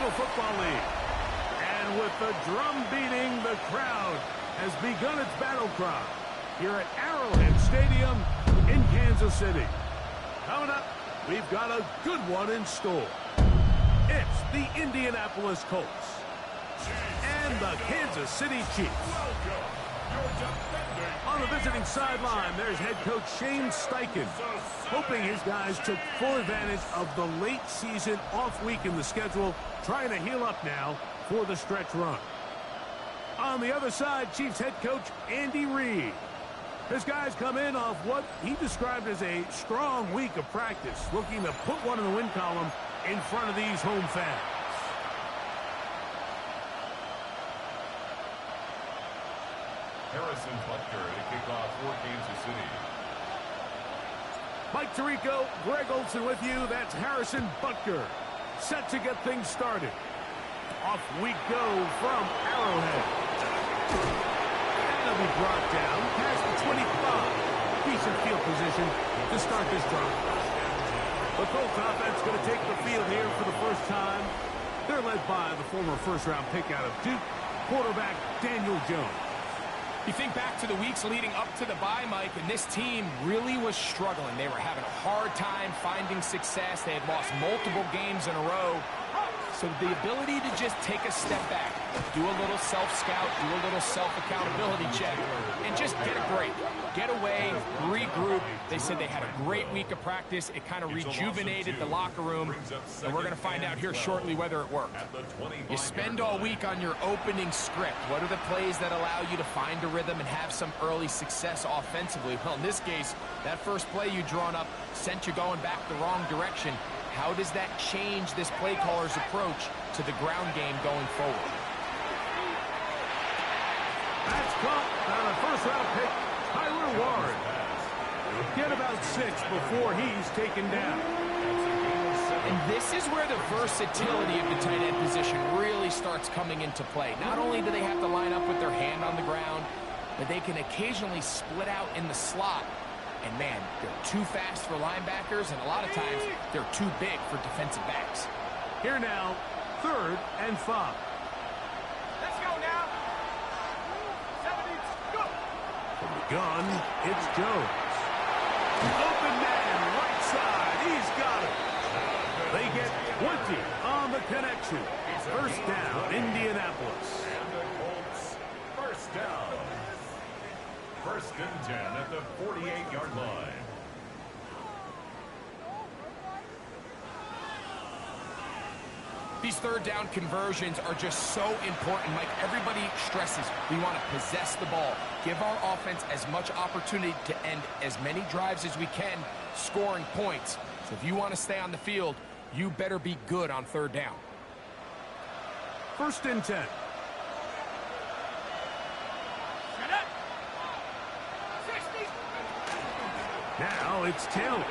National Football League. And with the drum beating, the crowd has begun its battle cry here at Arrowhead Stadium in Kansas City. Coming up, we've got a good one in store. It's the Indianapolis Colts and the Kansas City Chiefs. On the visiting sideline, there's head coach Shane Steichen, hoping his guys took full advantage of the late season off week in the schedule, trying to heal up now for the stretch run. On the other side, Chiefs head coach Andy Reid. His guys come in off what he described as a strong week of practice, looking to put one in the win column in front of these home fans. Harrison Butker to kick off for Kansas City. Mike Tirico, Greg Olsen with you. That's Harrison Butker, set to get things started. Off we go from Arrowhead. And it'll be brought down past the 25. Decent field position to start this drive. The Colts offense going to take the field here for the first time. They're led by the former first-round pick out of Duke, quarterback Daniel Jones. You think back to the weeks leading up to the bye, Mike, and this team really was struggling. They were having a hard time finding success. They had lost multiple games in a row. So the ability to just take a step back, do a little self-scout, do a little self-accountability check, and just get a break. Get away, regroup. They said they had a great week of practice. It kind of rejuvenated the locker room, and we're going to find out here shortly whether it worked. You spend all week on your opening script. What are the plays that allow you to find a rhythm and have some early success offensively? Well, in this case, that first play you drawn up sent you going back the wrong direction. How does that change this play caller's approach to the ground game going forward? That's caught on a first-round pick, Tyler Warren. Get about 6 before he's taken down. And this is where the versatility of the tight end position really starts coming into play. Not only do they have to line up with their hand on the ground, but they can occasionally split out in the slot. And, man, they're too fast for linebackers, and a lot of times they're too big for defensive backs. Here now, 3rd and 5. Let's go now. 70, go. From the gun, it's Jones. Open man, right side. He's got it. They get 20 on the connection. First down, Indianapolis. And the Colts, first down. 1st and 10 at the 48-yard line. These third down conversions are just so important, Mike. Everybody stresses we want to possess the ball, give our offense as much opportunity to end as many drives as we can, scoring points. So if you want to stay on the field, you better be good on 3rd down. 1st and 10. Now it's Taylor. Not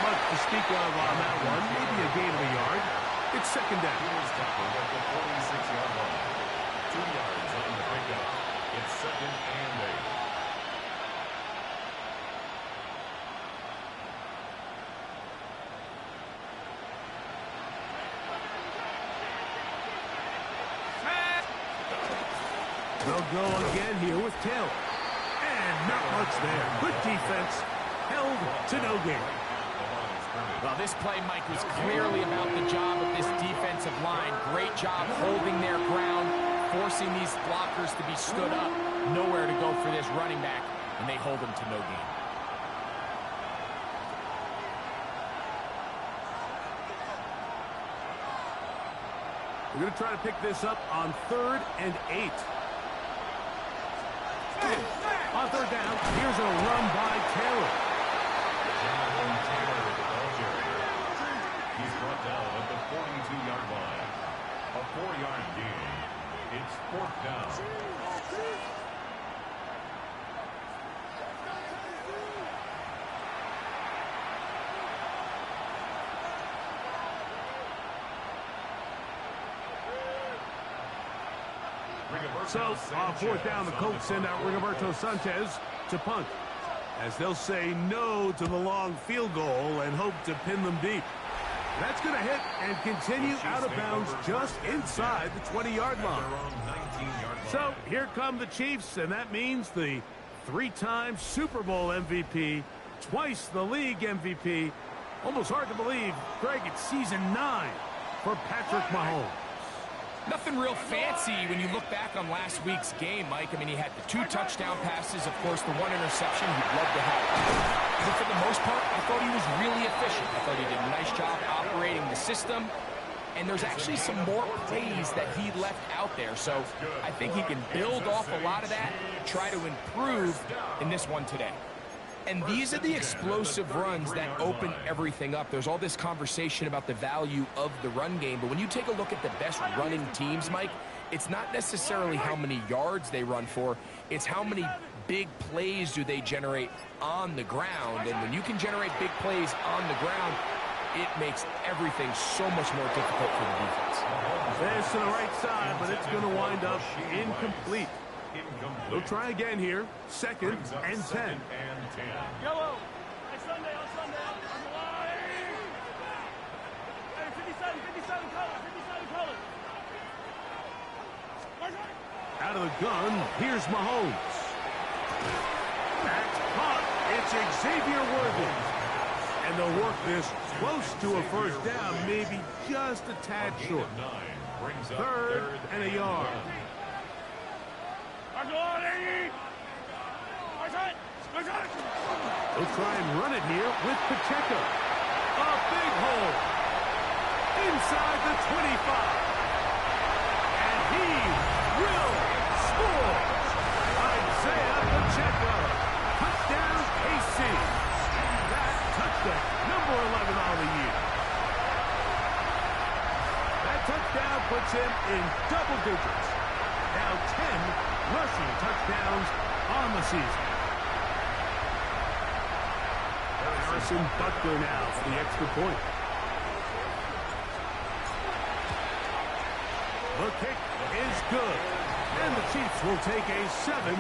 much to speak of on that one. Maybe a gain of a yard. It's 2nd down. He was tackled at the 46-yard line. 2 yards on the pickup. It's 2nd and 8. They'll go again here with Taylor. And not much there. Good defense. Held to no gain. Well, this play, Mike, was clearly about the job of this defensive line. Great job holding their ground, forcing these blockers to be stood up. Nowhere to go for this running back, and they hold him to no gain. We're going to try to pick this up on 3rd and 8. On 3rd down, here's a run by Taylor. Taylor with the ball carrier. He's brought down at the 42-yard line. A 4-yard gain. It's 4th down. So, on 4th down, the Colts send out Rigoberto Sanchez to punt, as they'll say no to the long field goal and hope to pin them deep. That's going to hit and continue out of bounds just inside the 20-yard line. So here come the Chiefs, and that means the three-time Super Bowl MVP, twice the league MVP. Almost hard to believe, Greg, it's season 9 for Patrick Mahomes. Nothing real fancy when you look back on last week's game, Mike. I mean, he had the 2 touchdown passes, of course, the 1 interception. He'd love to have. But for the most part, I thought he was really efficient. I thought he did a nice job operating the system. And there's actually some more plays that he left out there. So I think he can build off a lot of that, try to improve in this one today. And these are the explosive runs that open everything up. There's all this conversation about the value of the run game, but when you take a look at the best running teams, Mike, it's not necessarily how many yards they run for, it's how many big plays do they generate on the ground. And when you can generate big plays on the ground, it makes everything so much more difficult for the defense. Pass to the right side, but it's going to wind up incomplete. They'll try again here. Second and 10. Yellow. Next Sunday on Sunday. On the line. Hey, 57 colors. Out of the gun, here's Mahomes. That's caught. It's Xavier Worthy. And they'll work this close to a first down, maybe just a tad short. Third and a yard. They'll try and run it here with Pacheco. A big hole. Inside the 25. And he will score. Isaiah Pacheco. Touchdown, KC. That touchdown, number 11 on the year. That touchdown puts him in double digits. Now 10 rushing touchdowns on the season. Harrison Butker now for the extra point. The kick is good. And the Chiefs will take a 7-0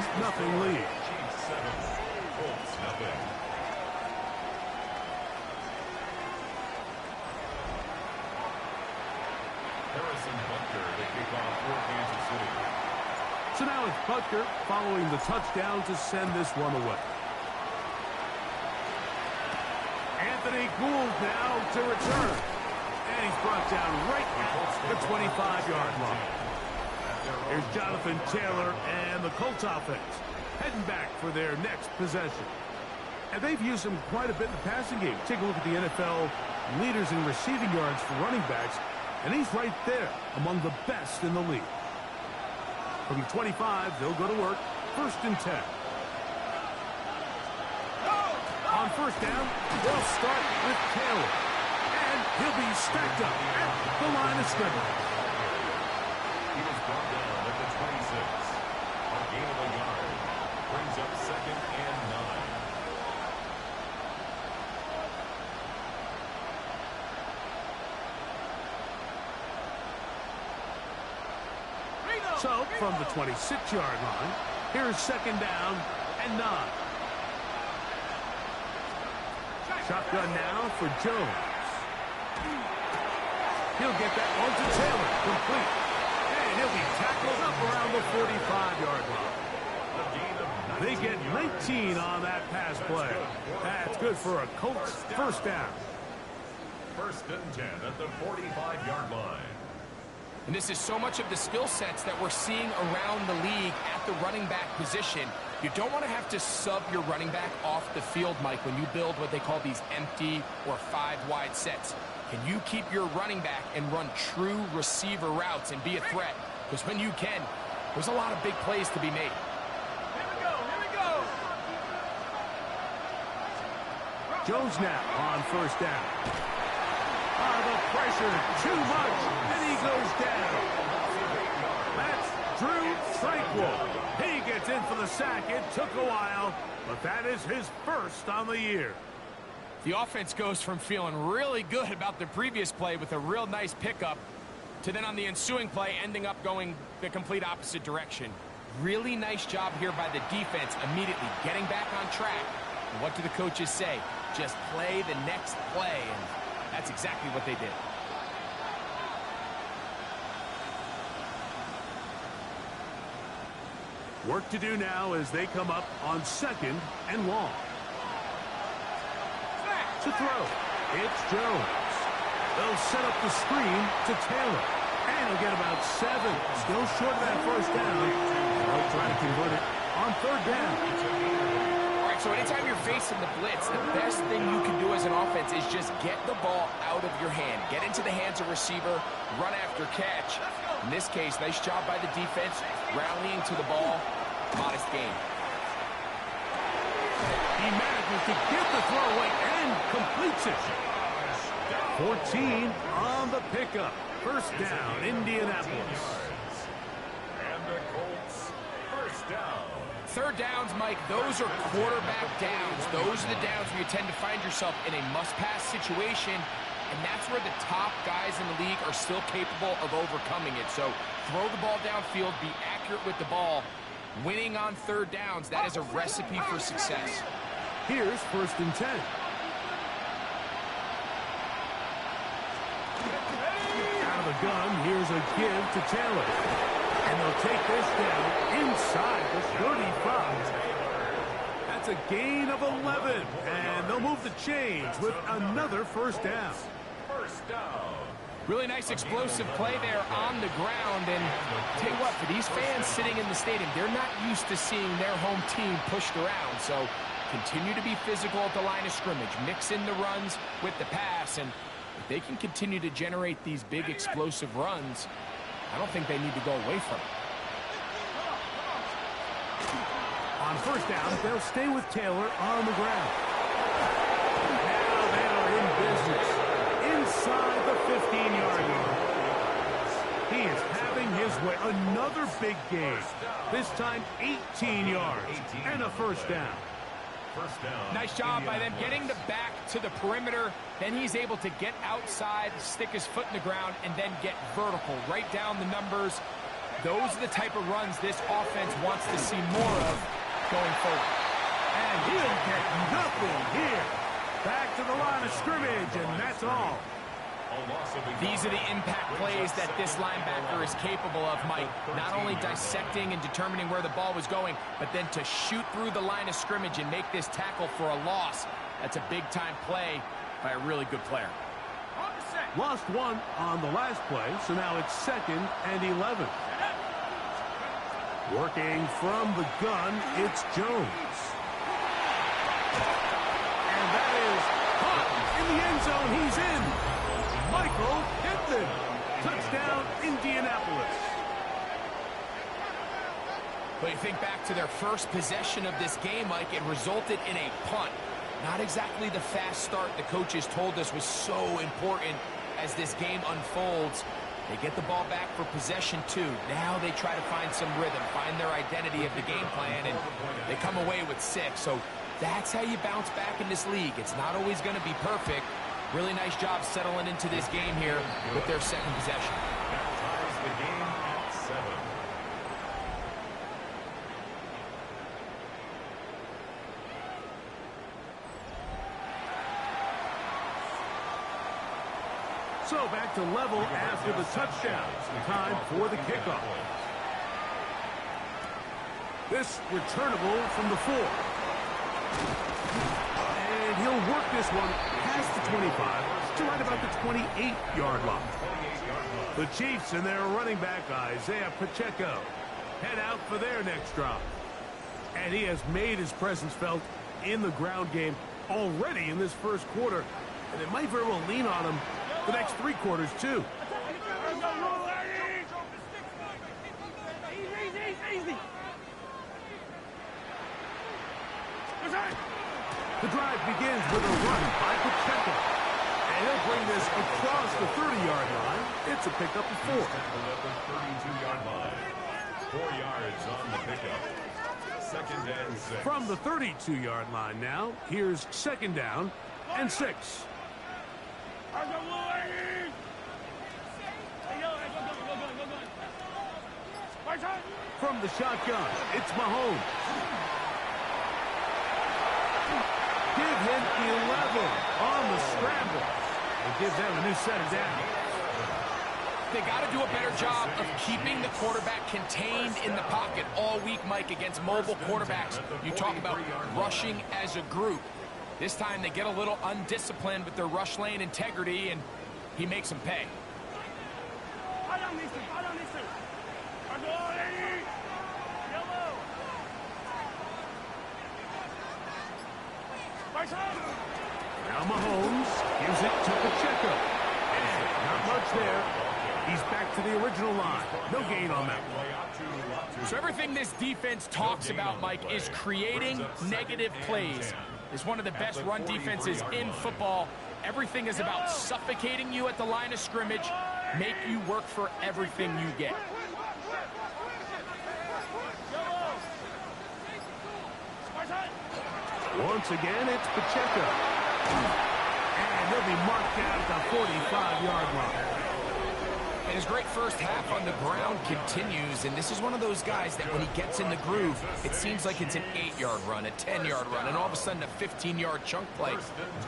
lead. Chiefs 7, Colts 0. Harrison Butker to kick off for Kansas City. So now it's Butker following the touchdown to send this one away. Anthony Gould now to return. And he's brought down right at the 25-yard line. Here's Jonathan Taylor and the Colts offense heading back for their next possession. And they've used him quite a bit in the passing game. Take a look at the NFL leaders in receiving yards for running backs, and he's right there among the best in the league. From the 25, they'll go to work. First and 10. On first down, they'll start with Taylor. And he'll be stacked up at the line of scrimmage. He was brought down at the 26. A gain of a yard. Brings up 2nd and 9. So, from the 26-yard line, here's 2nd down and 9. Shotgun now for Jones. He'll get that one to Taylor, complete. And he'll be tackled up around the 45-yard line. They get 19 on that pass play. That's good for a Colts first down. First and 10 at the 45-yard line. And this is so much of the skill sets that we're seeing around the league at the running back position. You don't want to have to sub your running back off the field, Mike, when you build what they call these empty or 5-wide sets. Can you keep your running back and run true receiver routes and be a threat? Because when you can, there's a lot of big plays to be made. Here we go. Jones now on first down. The pressure, too much, and he goes down. That's Drew Tranquill. He gets in for the sack. It took a while, but that is his first on the year. The offense goes from feeling really good about the previous play with a real nice pickup to then on the ensuing play ending up going the complete opposite direction. Really nice job here by the defense immediately getting back on track. And what do the coaches say? Just play the next play. And That's exactly what they did. Work to do now as they come up on 2nd and long. To throw, it's Jones. They'll set up the screen to Taylor. And he'll get about 7. Still short of that first down. They'll try to convert it on 3rd down. All right, so anytime you're facing the blitz, the best thing you can do as an offense is just get the ball out of your hand. Get into the hands of receiver, run after catch. In this case, nice job by the defense, rallying to the ball. Modest gain. He manages to get the throwaway and completes it. 14 on the pickup. First down, Indianapolis. And the Colts, first down. 3rd downs, Mike, those are quarterback downs. Those are the downs where you tend to find yourself in a must-pass situation, and that's where the top guys in the league are still capable of overcoming it. So throw the ball downfield, be accurate with the ball. Winning on 3rd downs, that is a recipe for success. Here's 1st and 10. Out of the gun, here's a give to Taylor. And they'll take this down inside the 35. That's a gain of 11. And they'll move the chains with another first down. First down. Really nice explosive play there on the ground. And tell you what, for these fans sitting in the stadium, they're not used to seeing their home team pushed around. So continue to be physical at the line of scrimmage. Mix in the runs with the pass. And if they can continue to generate these big explosive runs, I don't think they need to go away from it. On first down, they'll stay with Taylor on the ground. Now they are in business. Inside the 15-yard line. He is having his way. Another big gain. This time 18 yards and a first down. First down. Nice job by them getting the back to the perimeter. Then he's able to get outside, stick his foot in the ground, and then get vertical. Right down the numbers. Those are the type of runs this offense wants to see more of going forward. And he'll get nothing here. Back to the line of scrimmage, and that's all. These are the impact plays that this linebacker is capable of, Mike. Not only dissecting and determining where the ball was going, but then to shoot through the line of scrimmage and make this tackle for a loss. That's a big-time play by a really good player. Lost one on the last play, so now it's 2nd and 11. Working from the gun, it's Jones. And that is caught in the end zone. He's in. Michael Pittman. Touchdown, Indianapolis. But you think back to their first possession of this game, Mike, it resulted in a punt. Not exactly the fast start the coaches told us was so important as this game unfolds. They get the ball back for possession 2. Now they try to find some rhythm, find their identity of the game plan, and they come away with 6. So that's how you bounce back in this league. It's not always going to be perfect. Really nice job settling into this game here with their 2nd possession. That ties the game at 7. So back to level after the touchdown. Time for the kickoff. This returnable from the 4. And he'll work this one past the 25 to right about the 28-yard line. The Chiefs and their running back, Isaiah Pacheco, head out for their next drop. And he has made his presence felt in the ground game already in this first quarter. And it might very well lean on him the next 3 quarters, too. The drive begins with a run by Pacheco. And he'll bring this across the 30-yard line. It's a pickup of 4. At the 32-yard line. 4 yards on the pickup. 2nd and 6. From the 32-yard line now, here's 2nd down and 6. From the shotgun, it's Mahomes. Give him 11 on the scramble. It gives them a new set of downs. They got to do a better job of keeping the quarterback contained in the pocket all week, Mike, against mobile quarterbacks. You talk about rushing as a group. This time they get a little undisciplined with their rush lane integrity, and he makes them pay. Now Mahomes gives it to Pacheco. And not much there. He's back to the original line. No gain on that one. So everything this defense talks about, Mike, is creating negative plays. It's one of the best run defenses in football. Everything is about suffocating you at the line of scrimmage, make you work for everything you get. Once again, it's Pacheco. And he'll be marked down at the 45-yard line. And his great first half on the ground continues, and this is one of those guys that when he gets in the groove, it seems like it's an 8-yard run, a 10-yard run, and all of a sudden a 15-yard chunk play,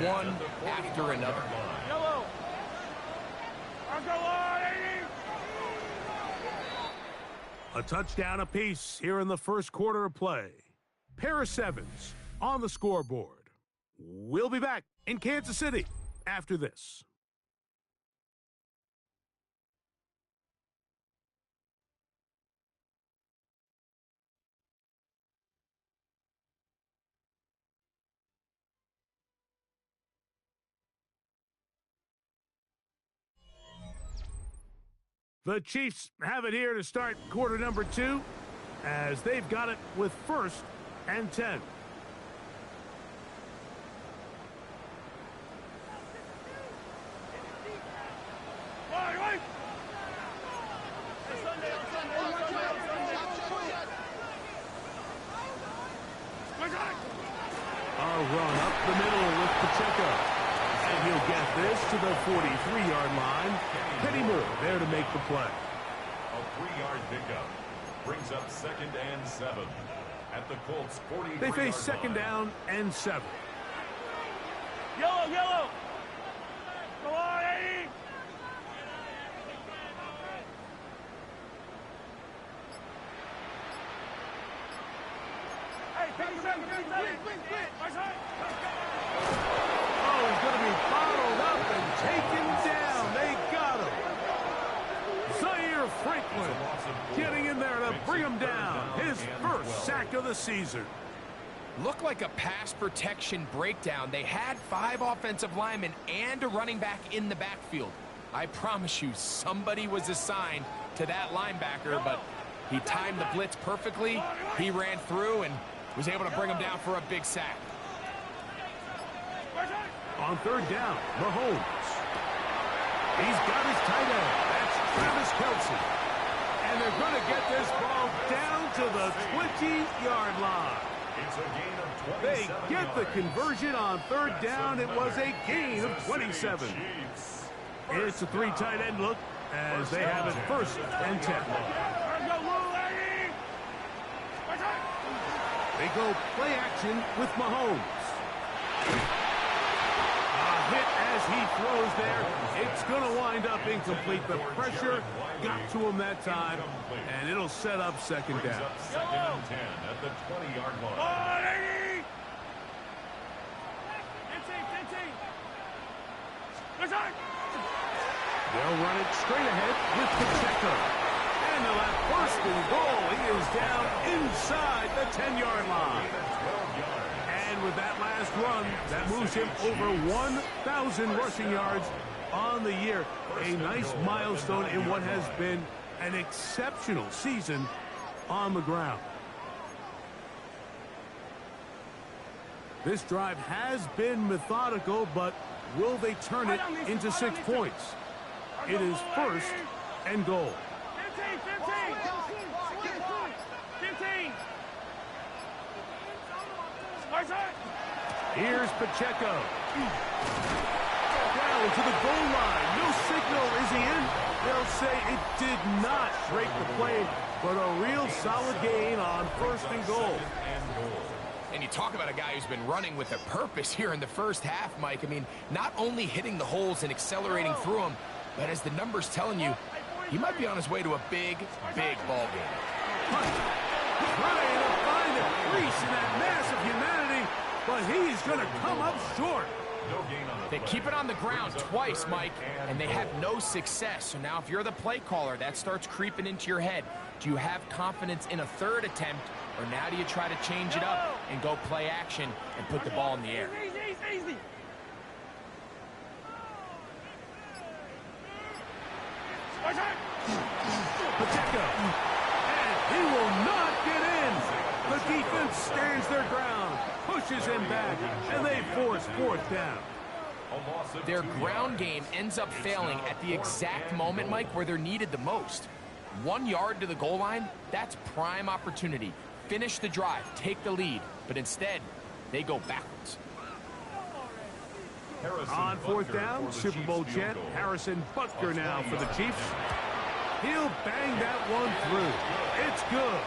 one after another. Yellow. A touchdown apiece here in the first quarter of play. Pair of sevens on the scoreboard. We'll be back in Kansas City after this. The Chiefs have it here to start quarter number 2 as they've got it with 1st and 10. A run up the middle with Pacheco. And he'll get this to the 43-yard line. Kenny Moore there to make the play. A 3-yard pickup brings up 2nd and 7 at the Colts 43-yard line. They face 2nd down and 7. Yellow, yellow. Go on, Eddie. Hey, 57, 57. Oh, he's going to be bottled up and taken down. They got him. Zaire Franklin getting in there to bring him down. His first sack of the season. Looked like a pass protection breakdown. They had 5 offensive linemen and a running back in the backfield. I promise you, somebody was assigned to that linebacker, but he timed the blitz perfectly. He ran through and was able to bring him down for a big sack. On 3rd down, Mahomes. He's got his tight end. That's Travis Kelce. And they're going to get this ball down to the 20-yard line. It's a gain of 27 They get the conversion on 3rd down. It was a gain of 27. It's a 3 tight end look as they have it 1st and 10. They go play action with Mahomes. A hit as he throws there. It's going to wind up incomplete. The pressure got to him that time, and it'll set up 2nd down. 2nd and 10 at the 20-yard line. They'll run it straight ahead with Pacheco. And they'll have 1st and goal. He is down inside the 10-yard line. And with that last run, that moves him over 1,000 rushing yards on the year. A nice milestone in what has been an exceptional season on the ground. This drive has been methodical, but will they turn it into 6 points? It is 1st and goal. 15. Here's Pacheco. Down to the goal line. No signal. Is he in? They'll say it did not break the play, but a real solid gain on 1st and goal. And you talk about a guy who's been running with a purpose here in the first half, Mike. I mean, not only hitting the holes and accelerating through them, but as the numbers telling you, he might be on his way to a big, big ball game. Trying to find a crease in that mass of humanity, but he's going to come up short. They keep it on the ground twice, Mike, and they have no success. So now if you're the play caller, that starts creeping into your head. Do you have confidence in a third attempt, or now do you try to change it up and go play action and put the ball in the air? Easy. Pacheco, and he will not get in. The defense stands their ground, pushes him back, and they force fourth down. Their ground game ends up failing at the exact moment, Mike, where they're needed the most. 1 yard to the goal line, that's prime opportunity. Finish the drive, take the lead, but instead, they go backwards. On fourth down, Super Bowl champ Harrison Butker now for the Chiefs. He'll bang that one through. It's good.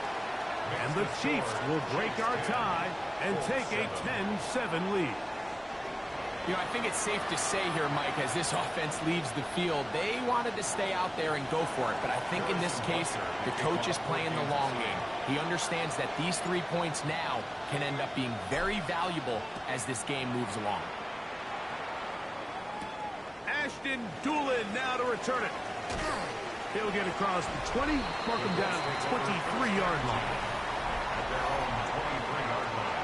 And the Chiefs will break our tie and take a 10-7 lead. You know, I think it's safe to say here, Mike, as this offense leaves the field, they wanted to stay out there and go for it. But I think in this case, the coach is playing the long game. He understands that these 3 points now can end up being very valuable as this game moves along. Ashton Doolin now to return it. He'll get across the 20, mark him down at the 23-yard line. At their own 23-yard line.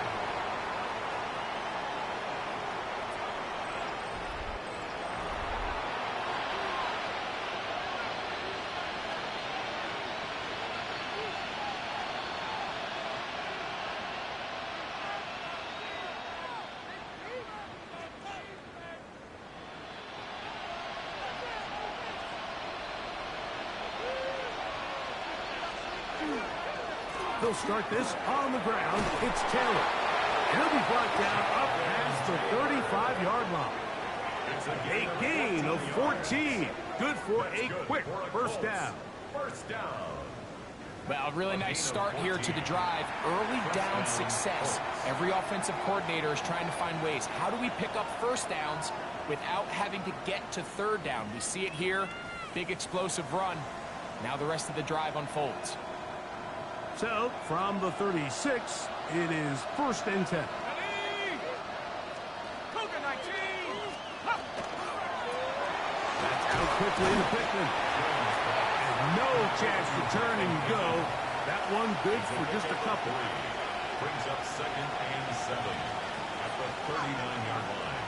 They'll start this on the ground. It's Taylor. He'll be brought down up past the 35-yard line. A gain of 14. Good for a quick first down. Well, really nice start here to the drive. Early down success. Every offensive coordinator is trying to find ways. How do we pick up first downs without having to get to third down? We see it here. Big explosive run. Now the rest of the drive unfolds. So, from the 36, it is 1st and 10. That's out quickly to Pittman. And no chance to turn and go. That one good for just a couple. Brings up 2nd and 7 at the 39-yard line.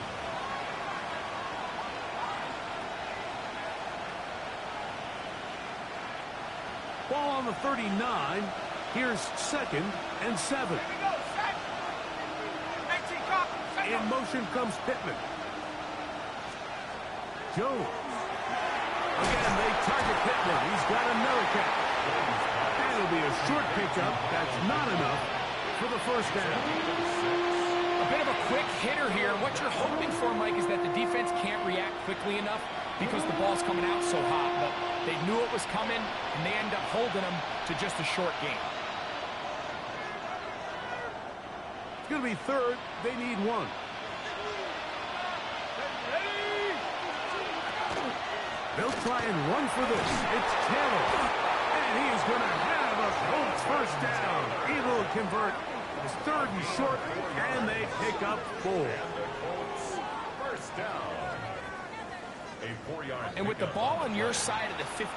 Ball on the 39. Here's 2nd and 7. In motion comes Pittman. Jones. Again, they target Pittman. He's got another catch. And it'll be a short pickup. That's not enough for the first down. A bit of a quick hitter here. What you're hoping for, Mike, is that the defense can't react quickly enough because the ball's coming out so hot. But they knew it was coming, and they end up holding them to just a short game. It's going to be 3rd. They need 1. They'll try and run for this. It's Taylor. And he is going to have a Colts first down. Able to convert. It's 3rd and short, and they pick up 4. First down. A 4-yard. And with the ball on your side of the 50,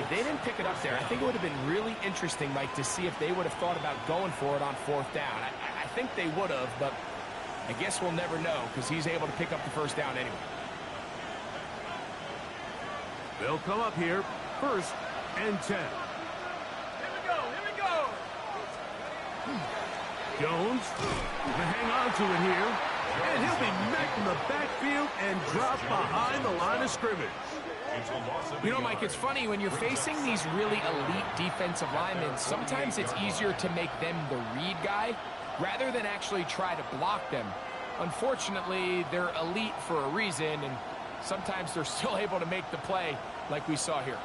if they didn't pick it up there, I think it would have been really interesting, Mike, to see if they would have thought about going for it on 4th down. I think they would have, but I guess we'll never know because he's able to pick up the first down anyway. They'll come up here, 1st and 10. Here we go. Jones to hang on to it here. And he'll be met in the backfield and dropped behind the line of scrimmage. You know, Mike, it's funny, when you're facing these really elite defensive linemen, sometimes it's easier to make them the read guy rather than actually try to block them. Unfortunately, they're elite for a reason, and sometimes they're still able to make the play like we saw here.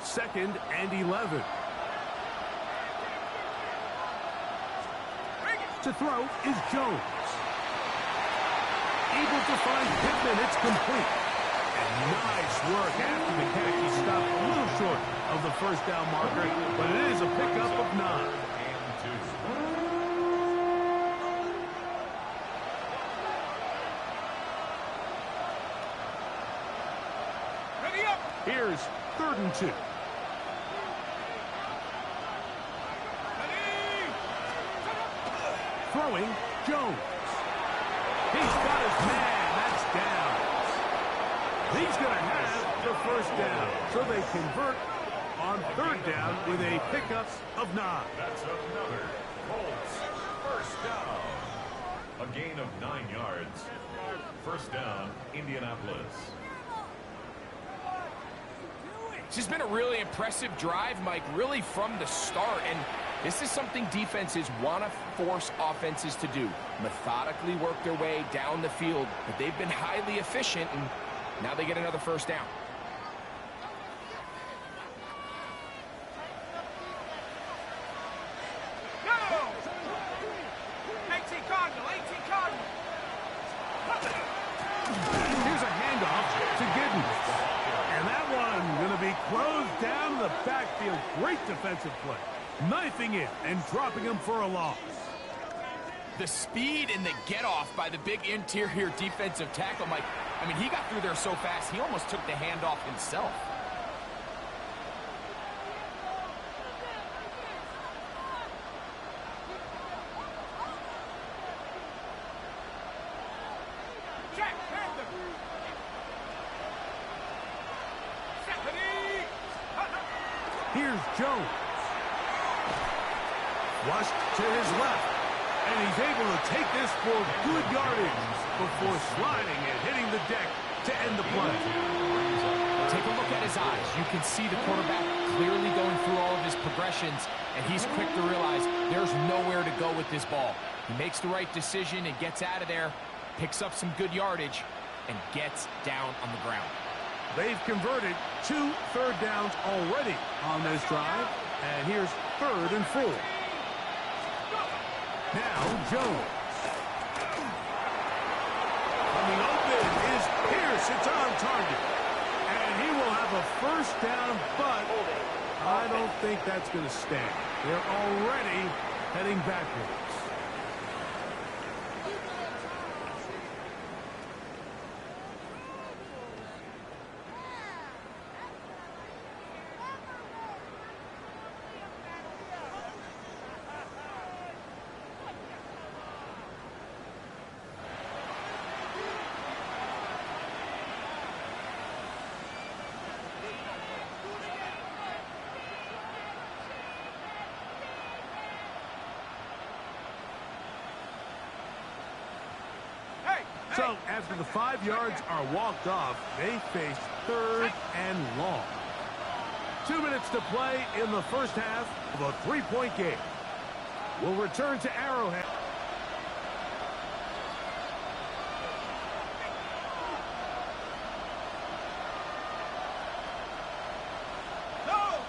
2nd and 11. To throw is Jones. Able to find Pittman. It's complete. And nice work after the catch. He stopped a little short of the first down marker, but it is a pickup of 9. Ready up. Here's 3rd and 2. Throwing, Jones. He's got his man. That's down. He's going to have the first down. So they convert on 3rd down with a pickup of 9. That's another Colts first down. A gain of 9 yards. First down, Indianapolis. This has been a really impressive drive, Mike, really from the start. And this is something defenses want to force offenses to do. Methodically work their way down the field. But they've been highly efficient, and now they get another first down. Go! 18 Cardinal, 18 Cardinal. Here's a handoff to Giddens. And that one going to be closed down in the backfield. Great defensive play. Knifing it and dropping him for a loss. The speed and the get-off by the big interior defensive tackle, Mike. I mean, he got through there so fast, he almost took the handoff himself. Check, Panther. Stephanie. Here's Jones. Flushed to his left. And he's able to take this for good yardage before sliding and hitting the deck to end the play. Take a look at his eyes. You can see the quarterback clearly going through all of his progressions, and he's quick to realize there's nowhere to go with this ball. He makes the right decision and gets out of there, picks up some good yardage, and gets down on the ground. They've converted 2 third downs already on this drive. And here's 3rd and 4. Now Jones. Coming open is Pierce. It's on target. And he will have a first down, but I don't think that's going to stand. They're already heading backwards. So, after the 5 yards are walked off, they face 3rd and long. 2 minutes to play in the first half of a 3-point game. We'll return to Arrowhead.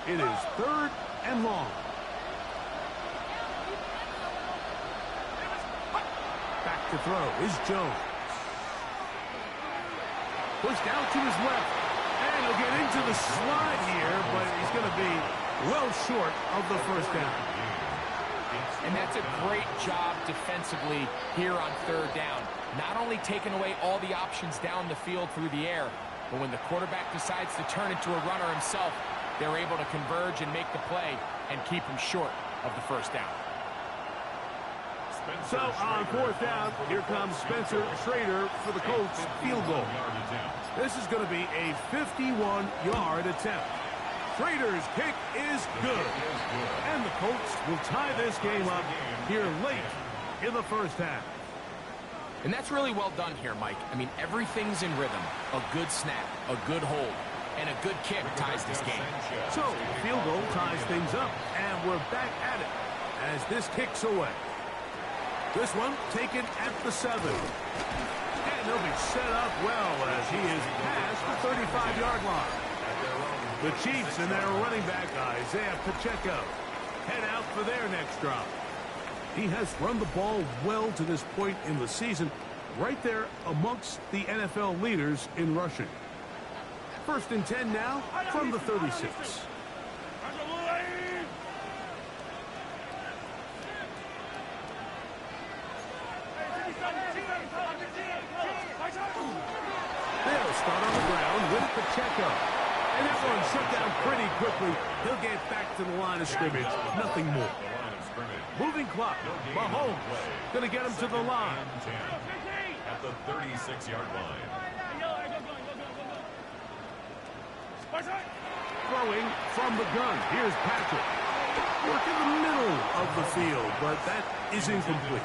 It is 3rd and long. Back to throw is Jones. Pushed out to his left. And he'll get into the slide here, but he's going to be well short of the first down. And that's a great job defensively here on 3rd down. Not only taking away all the options down the field through the air, but when the quarterback decides to turn into a runner himself, they're able to converge and make the play and keep him short of the first down. So on 4th down, here comes Spencer Schrader for the Colts field goal. This is going to be a 51-yard attempt. Schrader's kick is good. And the Colts will tie this game up here late in the first half. And that's really well done here, Mike. I mean, everything's in rhythm. A good snap, a good hold, and a good kick ties this game. So field goal ties things up, and we're back at it as this kicks away. This one taken at the 7. And he'll be set up well as he is past the 35-yard line. The Chiefs and their running back, Isaiah Pacheco, head out for their next drive. He has run the ball well to this point in the season, right there amongst the NFL leaders in rushing. 1st and 10 now from the 36. They'll start on the ground with Pacheco. And that one shut down pretty quickly. He'll get back to the line of scrimmage. Nothing more. Moving clock. Mahomes going to get him to the line. At the 36-yard line. Throwing from the gun. Here's Patrick. Work in the middle of the field, but that is incomplete.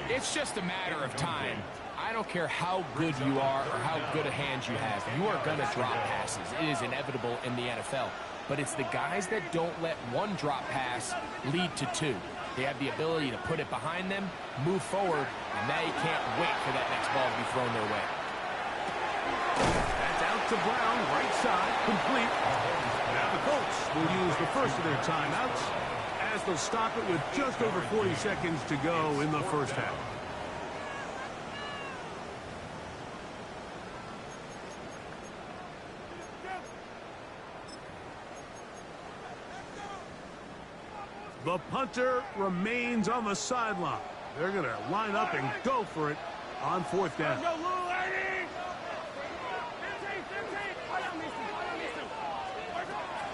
It's just a matter of time. I don't care how good you are or how good a hand you have. You are going to drop passes. It is inevitable in the NFL. But it's the guys that don't let one drop pass lead to two. They have the ability to put it behind them, move forward, and they can't wait for that next ball to be thrown their way. That's out to Brown, right side, complete. Now the Colts will use the first of their timeouts as they'll stop it with just over 40 seconds to go in the first half. The punter remains on the sideline. They're going to line up and go for it on 4th down.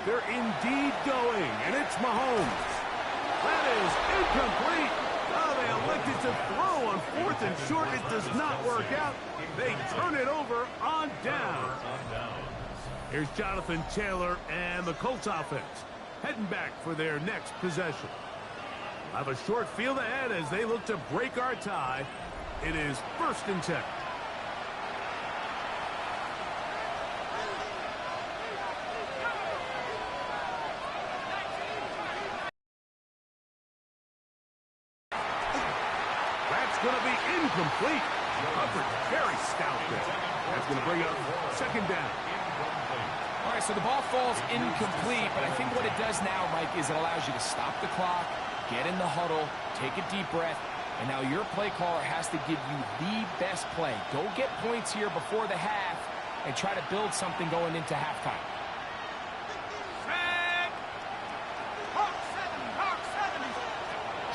They're indeed going, and it's Mahomes. That is incomplete. Oh, they elected to throw on 4th and short. It does not work out. They turn it over on down. Here's Jonathan Taylor and the Colts offense heading back for their next possession. Have a short field ahead as they look to break our tie. It is 1st and 10. That's going to be incomplete. Covered very stout there. That's going to bring up 2nd down. All right, so the ball falls incomplete, but I think what it does now, Mike, is it allows you to stop the clock, get in the huddle, take a deep breath, and now your play caller has to give you the best play. Go get points here before the half and try to build something going into halftime.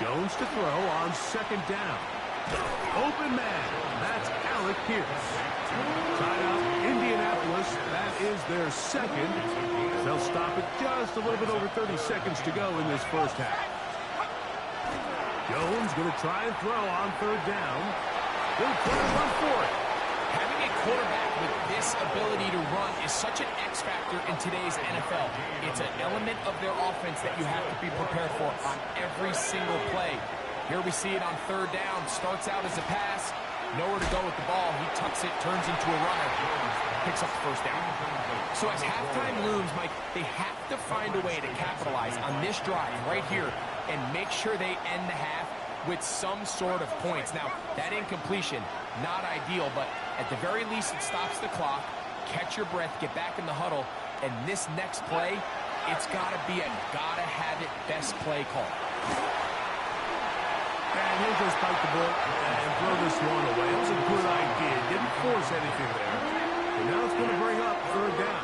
Jones to throw on 2nd down. Open man. That's Alec Pierce. Timeout, Indianapolis. That is their 2nd. They'll stop it just a little bit over 30 seconds to go in this first half. Jones going to try and throw on 3rd down. He'll try to run for it. Having a quarterback with this ability to run is such an X factor in today's NFL. It's an element of their offense that you have to be prepared for on every single play. Here we see it on 3rd down. Starts out as a pass. Nowhere to go with the ball. He tucks it, turns into a runner. Picks up the 1st down. So as halftime looms, Mike, they have to find a way to capitalize on this drive right here and make sure they end the half with some sort of points. Now, that incompletion, not ideal, but at the very least it stops the clock. Catch your breath, get back in the huddle, and this next play, it's got to be a gotta-have-it best play call. And he'll just bite the bullet and throw this one away. It was a good idea. Didn't force anything there. And now it's going to bring up 3rd down.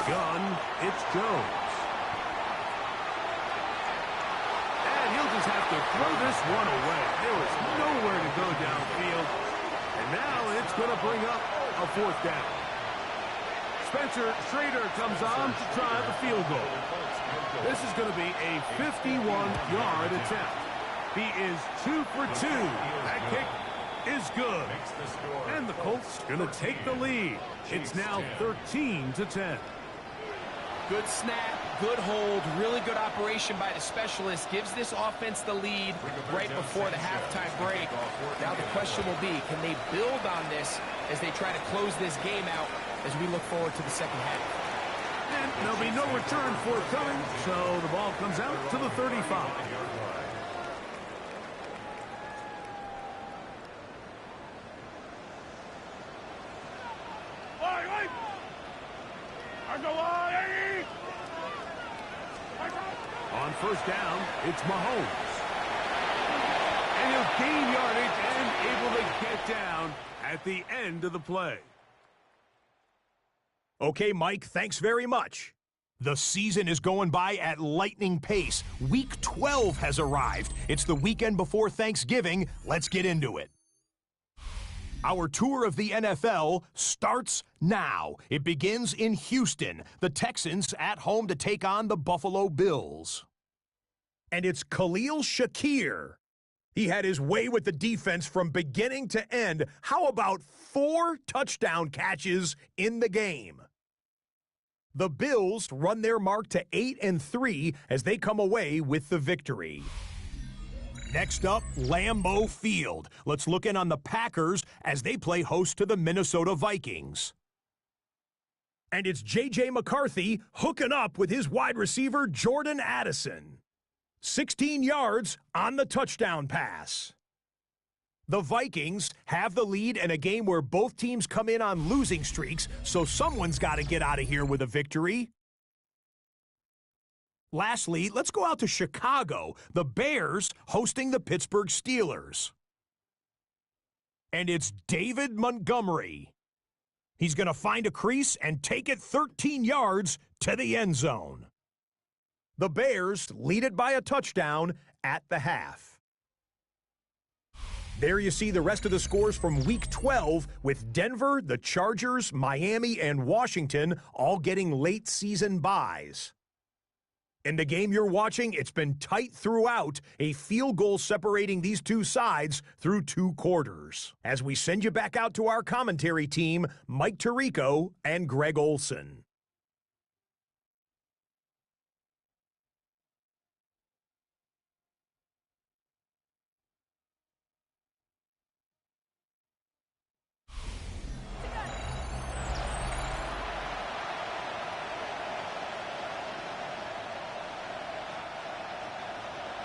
Gun, it's Jones. And he'll just have to throw this one away. There was nowhere to go downfield. And now it's going to bring up a 4th down. Spencer Schrader comes on to try the field goal. This is going to be a 51-yard attempt. He is 2 for 2. That kick is good. And the Colts going to take the lead. It's now 13-10. Good snap, good hold, really good operation by the specialist. Gives this offense the lead right before the halftime break. Now the question will be, can they build on this as they try to close this game out as we look forward to the second half? And there'll be no return forthcoming, so the ball comes out to the 35. On first down, it's Mahomes. And he'll gain yardage and able to get down at the end of the play. Okay, Mike, thanks very much. The season is going by at lightning pace. Week 12 has arrived. It's the weekend before Thanksgiving. Let's get into it. Our tour of the NFL starts now. It begins in Houston. The Texans at home to take on the Buffalo Bills. And it's Khalil Shakir. He had his way with the defense from beginning to end. How about 4 touchdown catches in the game? The Bills run their mark to 8-3 as they come away with the victory. Next up, Lambeau Field. Let's look in on the Packers as they play host to the Minnesota Vikings. And it's J.J. McCarthy hooking up with his wide receiver Jordan Addison. 16 yards on the touchdown pass. The Vikings have the lead in a game where both teams come in on losing streaks, so someone's got to get out of here with a victory. Lastly, let's go out to Chicago. The Bears hosting the Pittsburgh Steelers. And it's David Montgomery. He's going to find a crease and take it 13 yards to the end zone. The Bears lead it by a touchdown at the half. There you see the rest of the scores from Week 12 with Denver, the Chargers, Miami, and Washington all getting late season byes. In the game you're watching, it's been tight throughout, a field goal separating these two sides through 2 quarters. As we send you back out to our commentary team, Mike Tirico and Greg Olson.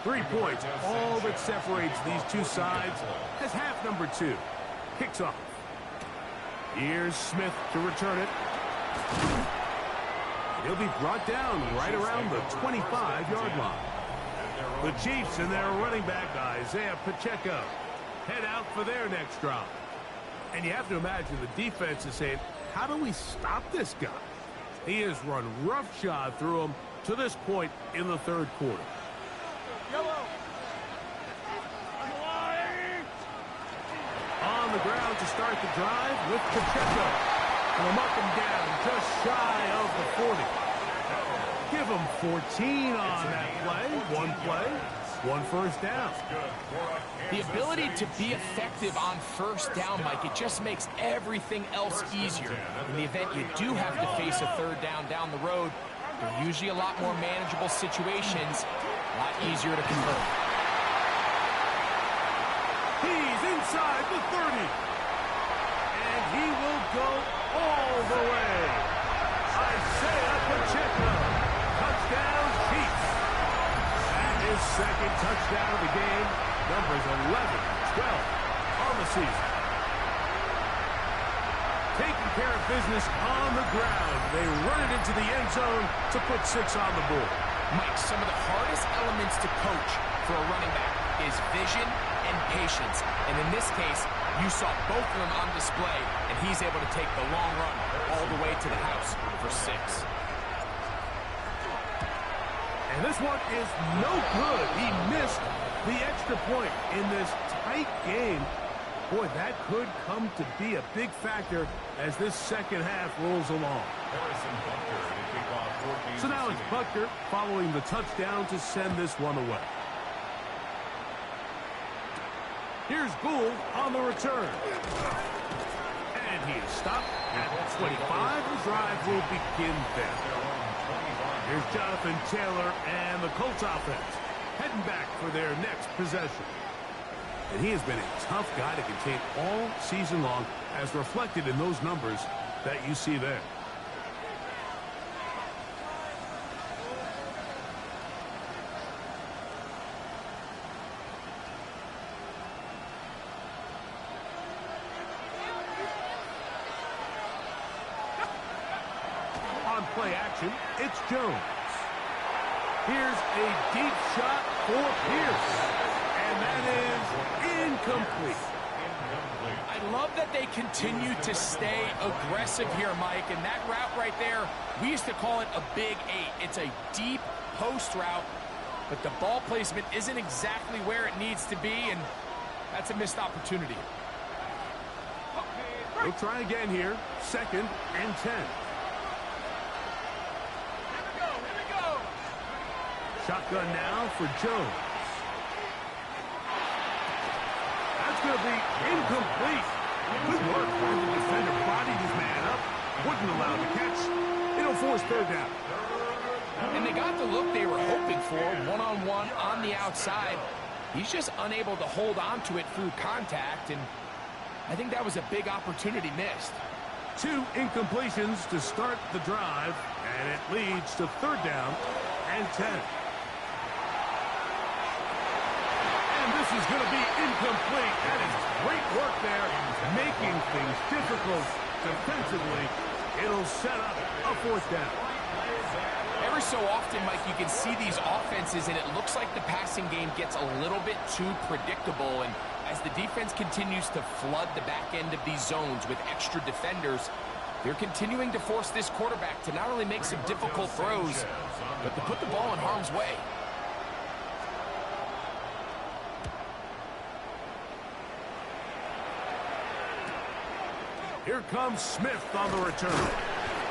Three points, all that separates these two sides as half number 2 kicks off. Here's Smith to return it. He'll be brought down right around the 25-yard line. The Chiefs and their running back, Isaiah Pacheco, head out for their next drive. And you have to imagine the defense is saying, how do we stop this guy? He has run roughshod through him to this point in the third quarter. On the ground to start the drive with Pacheco. And they'll mark him down just shy of the 40. Give him 14 on that play. One first down. The ability to be effective on first down, Mike, it just makes everything else easier. In the event you do have to face a third down the road, they're usually a lot more manageable situations, a lot easier to convert. He's inside the 30. And he will go all the way. Isaiah Pacheco. Touchdown Chiefs. And his second touchdown of the game. Numbers 11-12 on the season. Taking care of business on the ground. They run it into the end zone to put 6 on the board. Mike, some of the hardest elements to coach for a running back is vision and patience. And in this case, you saw both of them on display, and he's able to take the long run all the way to the house for 6. And this one is no good. He missed the extra point in this tight game. Boy, that could come to be a big factor as this second half rolls along. So now it's Buckner following the touchdown to send this one away. Here's Gould on the return. And he is stopped at 25. The drive will begin there. Here's Jonathan Taylor and the Colts offense heading back for their next possession. And he has been a tough guy to contain all season long, as reflected in those numbers that you see there. On on play action. It's Jones. Here's a deep shot for Pierce. And that is incomplete. I love that they continue to stay aggressive here, Mike. And that route right there, we used to call it a big 8. It's a deep post route, but the ball placement isn't exactly where it needs to be, and that's a missed opportunity. We'll try again here. 2nd and 10. Here we go. Shotgun now for Jones. That's going to be incomplete. Good work when the defender bodied his man up. Wouldn't allow the catch. It'll force 3rd down. And they got the look they were hoping for, one-on-one on the outside. He's just unable to hold on to it through contact, and I think that was a big opportunity missed. 2 incompletions to start the drive, and it leads to 3rd down and 10. And this is going to be incomplete. That is great work there, making things difficult defensively. It'll set up a 4th down. Every so often, Mike, you can see these offenses, and it looks like the passing game gets a little bit too predictable. And as the defense continues to flood the back end of these zones with extra defenders, they're continuing to force this quarterback to not only make some difficult throws, but to put the ball in harm's way. Here comes Smith on the return.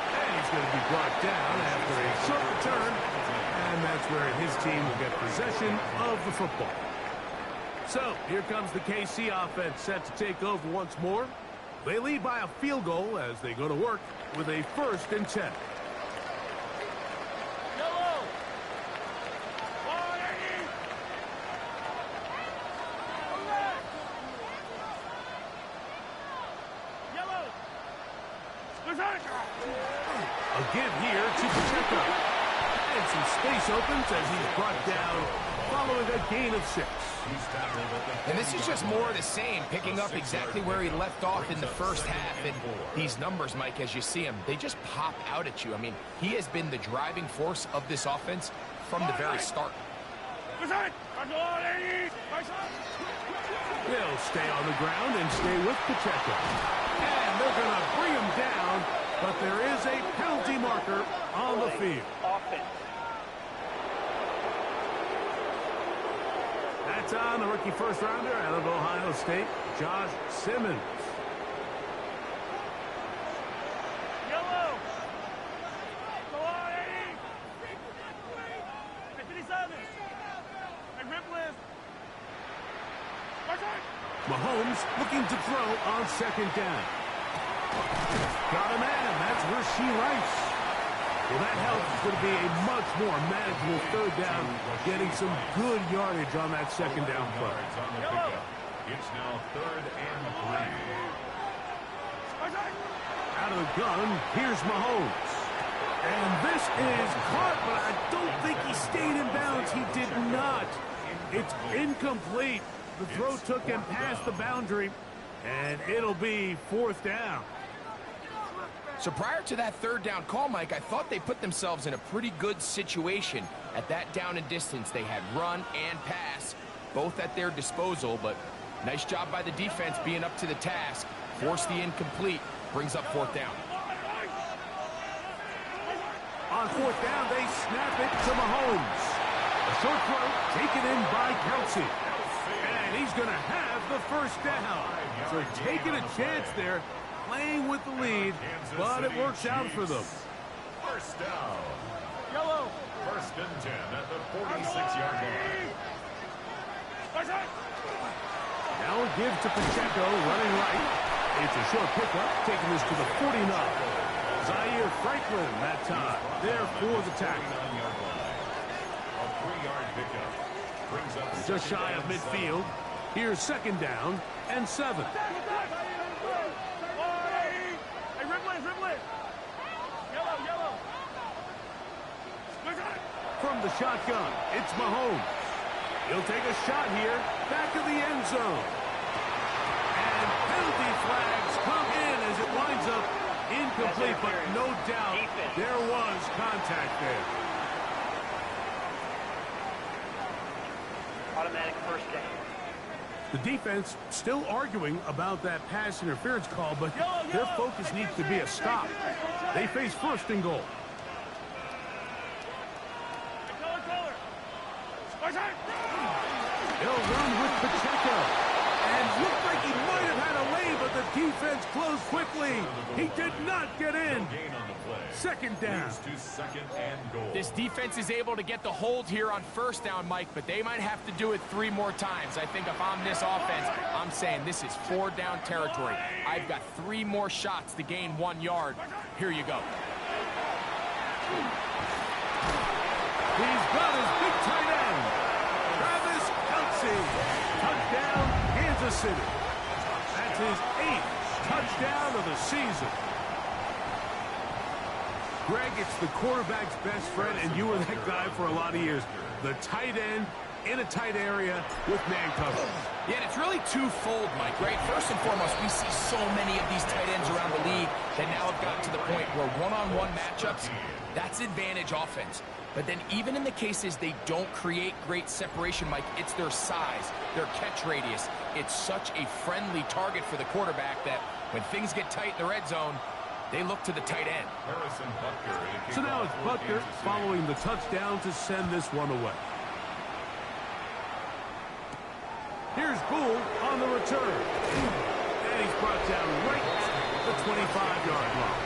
And he's going to be brought down after a short return. And that's where his team will get possession of the football. So, here comes the KC offense set to take over once more. They lead by a field goal as they go to work with a 1st and 10. Yellow. A give here to Pacheco. And some space opens as he's brought down following a gain of 6. And this is just more of the same, picking up exactly where he left off in the first half. And these numbers, Mike, as you see them, they just pop out at you. I mean, he has been the driving force of this offense from the very start. He'll stay on the ground and stay with Pacheco. And they're going to bring him down, but there is a penalty marker on the field. That's on the rookie first-rounder out of Ohio State, Josh Simmons. Yellow. Mahomes looking to throw on 2nd down. Got a man. That's Rasheed Rice. Well, that help is going to be a much more manageable 3rd down, getting some good yardage on that 2nd down play. It's now 3rd and 3. Out of the gun, here's Mahomes. And this is caught, but I don't think he stayed in bounds. He did not. It's incomplete. The throw took him past the boundary, and it'll be 4th down. So prior to that 3rd down call, Mike, I thought they put themselves in a pretty good situation. At that down and distance, they had run and pass, both at their disposal, but nice job by the defense being up to the task. Force the incomplete, brings up 4th down. On 4th down, they snap it to Mahomes. A short throw taken in by Kelsey. And he's going to have the 1st down. So taking a chance there, playing with the lead, but it works out for them. 1st down. Yellow. 1st and 10 at the 46-yard line. Now a give to Pacheco, running right. It's a short pickup, taking this to the 49. Zaire Franklin that time, there for the tackle. A 3-yard pickup. Brings up Just shy of midfield. Here's 2nd down and 7. From the shotgun, it's Mahomes. He'll take a shot here, back of the end zone. And penalty flags come in as it winds up Incomplete, but no doubt there was contact there. Automatic first down. The defense still arguing about that pass interference call, but their focus needs to be a stop. They face first and goal. They'll run with Pacheco. And looked like he might have had a lane, but the defense closed quickly. He did not get in. Second down. This defense is able to get the hold here on first down, Mike, but they might have to do it 3 more times. I think if I'm this offense, I'm saying this is 4 down territory. I've got 3 more shots to gain 1 yard. Here you go. He's got his big tight end, Travis Kelce. Touchdown, Kansas City. That's his 8th touchdown of the season. Greg, it's the quarterback's best friend, and you were that guy for a lot of years. The tight end in a tight area with man coverage. Yeah, and it's really twofold, Mike, right? First and foremost, we see so many of these tight ends around the league that now have gotten to the point where one-on-one matchups, that's advantage offense. But then even in the cases they don't create great separation, Mike, it's their size, their catch radius. It's such a friendly target for the quarterback that when things get tight in the red zone, they look to the tight end. So now it's Butker following the touchdown to send this one away. Here's Gould on the return. And he's brought down right at the 25-yard line.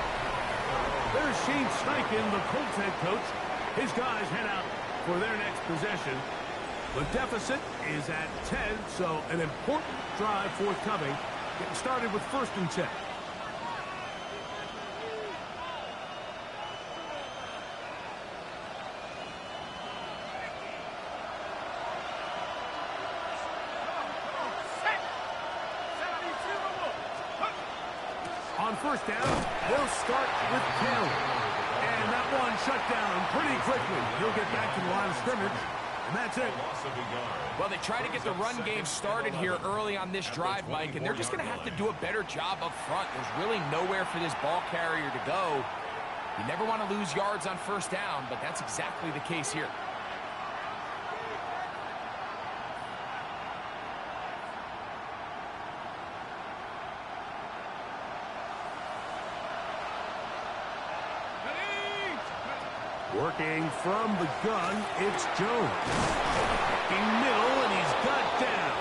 There's Shane Steichen, the Colts head coach. His guys head out for their next possession. The deficit is at 10, so an important drive forthcoming. Getting started with 1st and 10. On first down, they'll start with Taylor. And that one shut down pretty quickly. He'll get back to the line of scrimmage, and that's it. Well, they try to get the run game started here early on this drive, Mike, and they're just going to have to do a better job up front. There's really nowhere for this ball carrier to go. You never want to lose yards on first down, but that's exactly the case here. Working from the gun, it's Jones. In middle, and he's got down.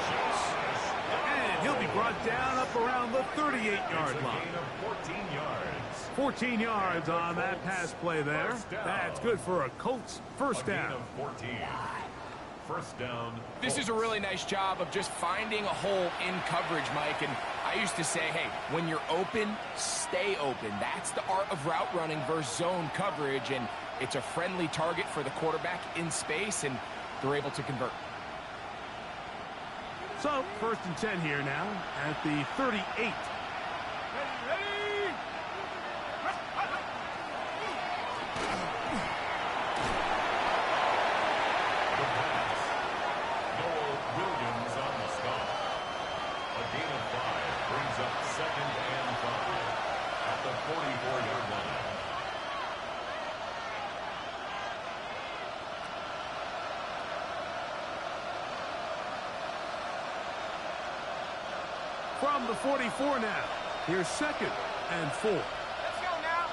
And he'll be brought down up around the 38-yard line. 14 yards on that pass play there. That's good for a Colts first down. First down. This is a really nice job of just finding a hole in coverage, Mike. And I used to say, hey, when you're open, stay open. That's the art of route running versus zone coverage. And it's a friendly target for the quarterback in space, and they're able to convert. So, 1st and 10 here now at the 38. From the 44 now. Here's 2nd and 4. Let's go now.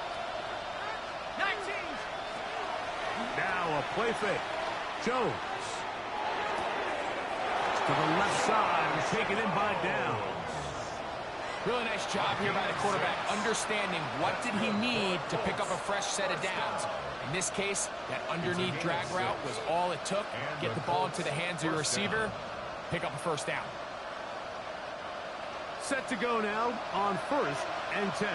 19. Now a play fake. Jones. To the left side and taken in by Downs. Really nice job here by the quarterback, understanding what did he need to pick up a fresh set of downs. In this case, that underneath drag route was all it took. Get the ball into the hands of your receiver, pick up a first down. Set to go now on 1st and 10.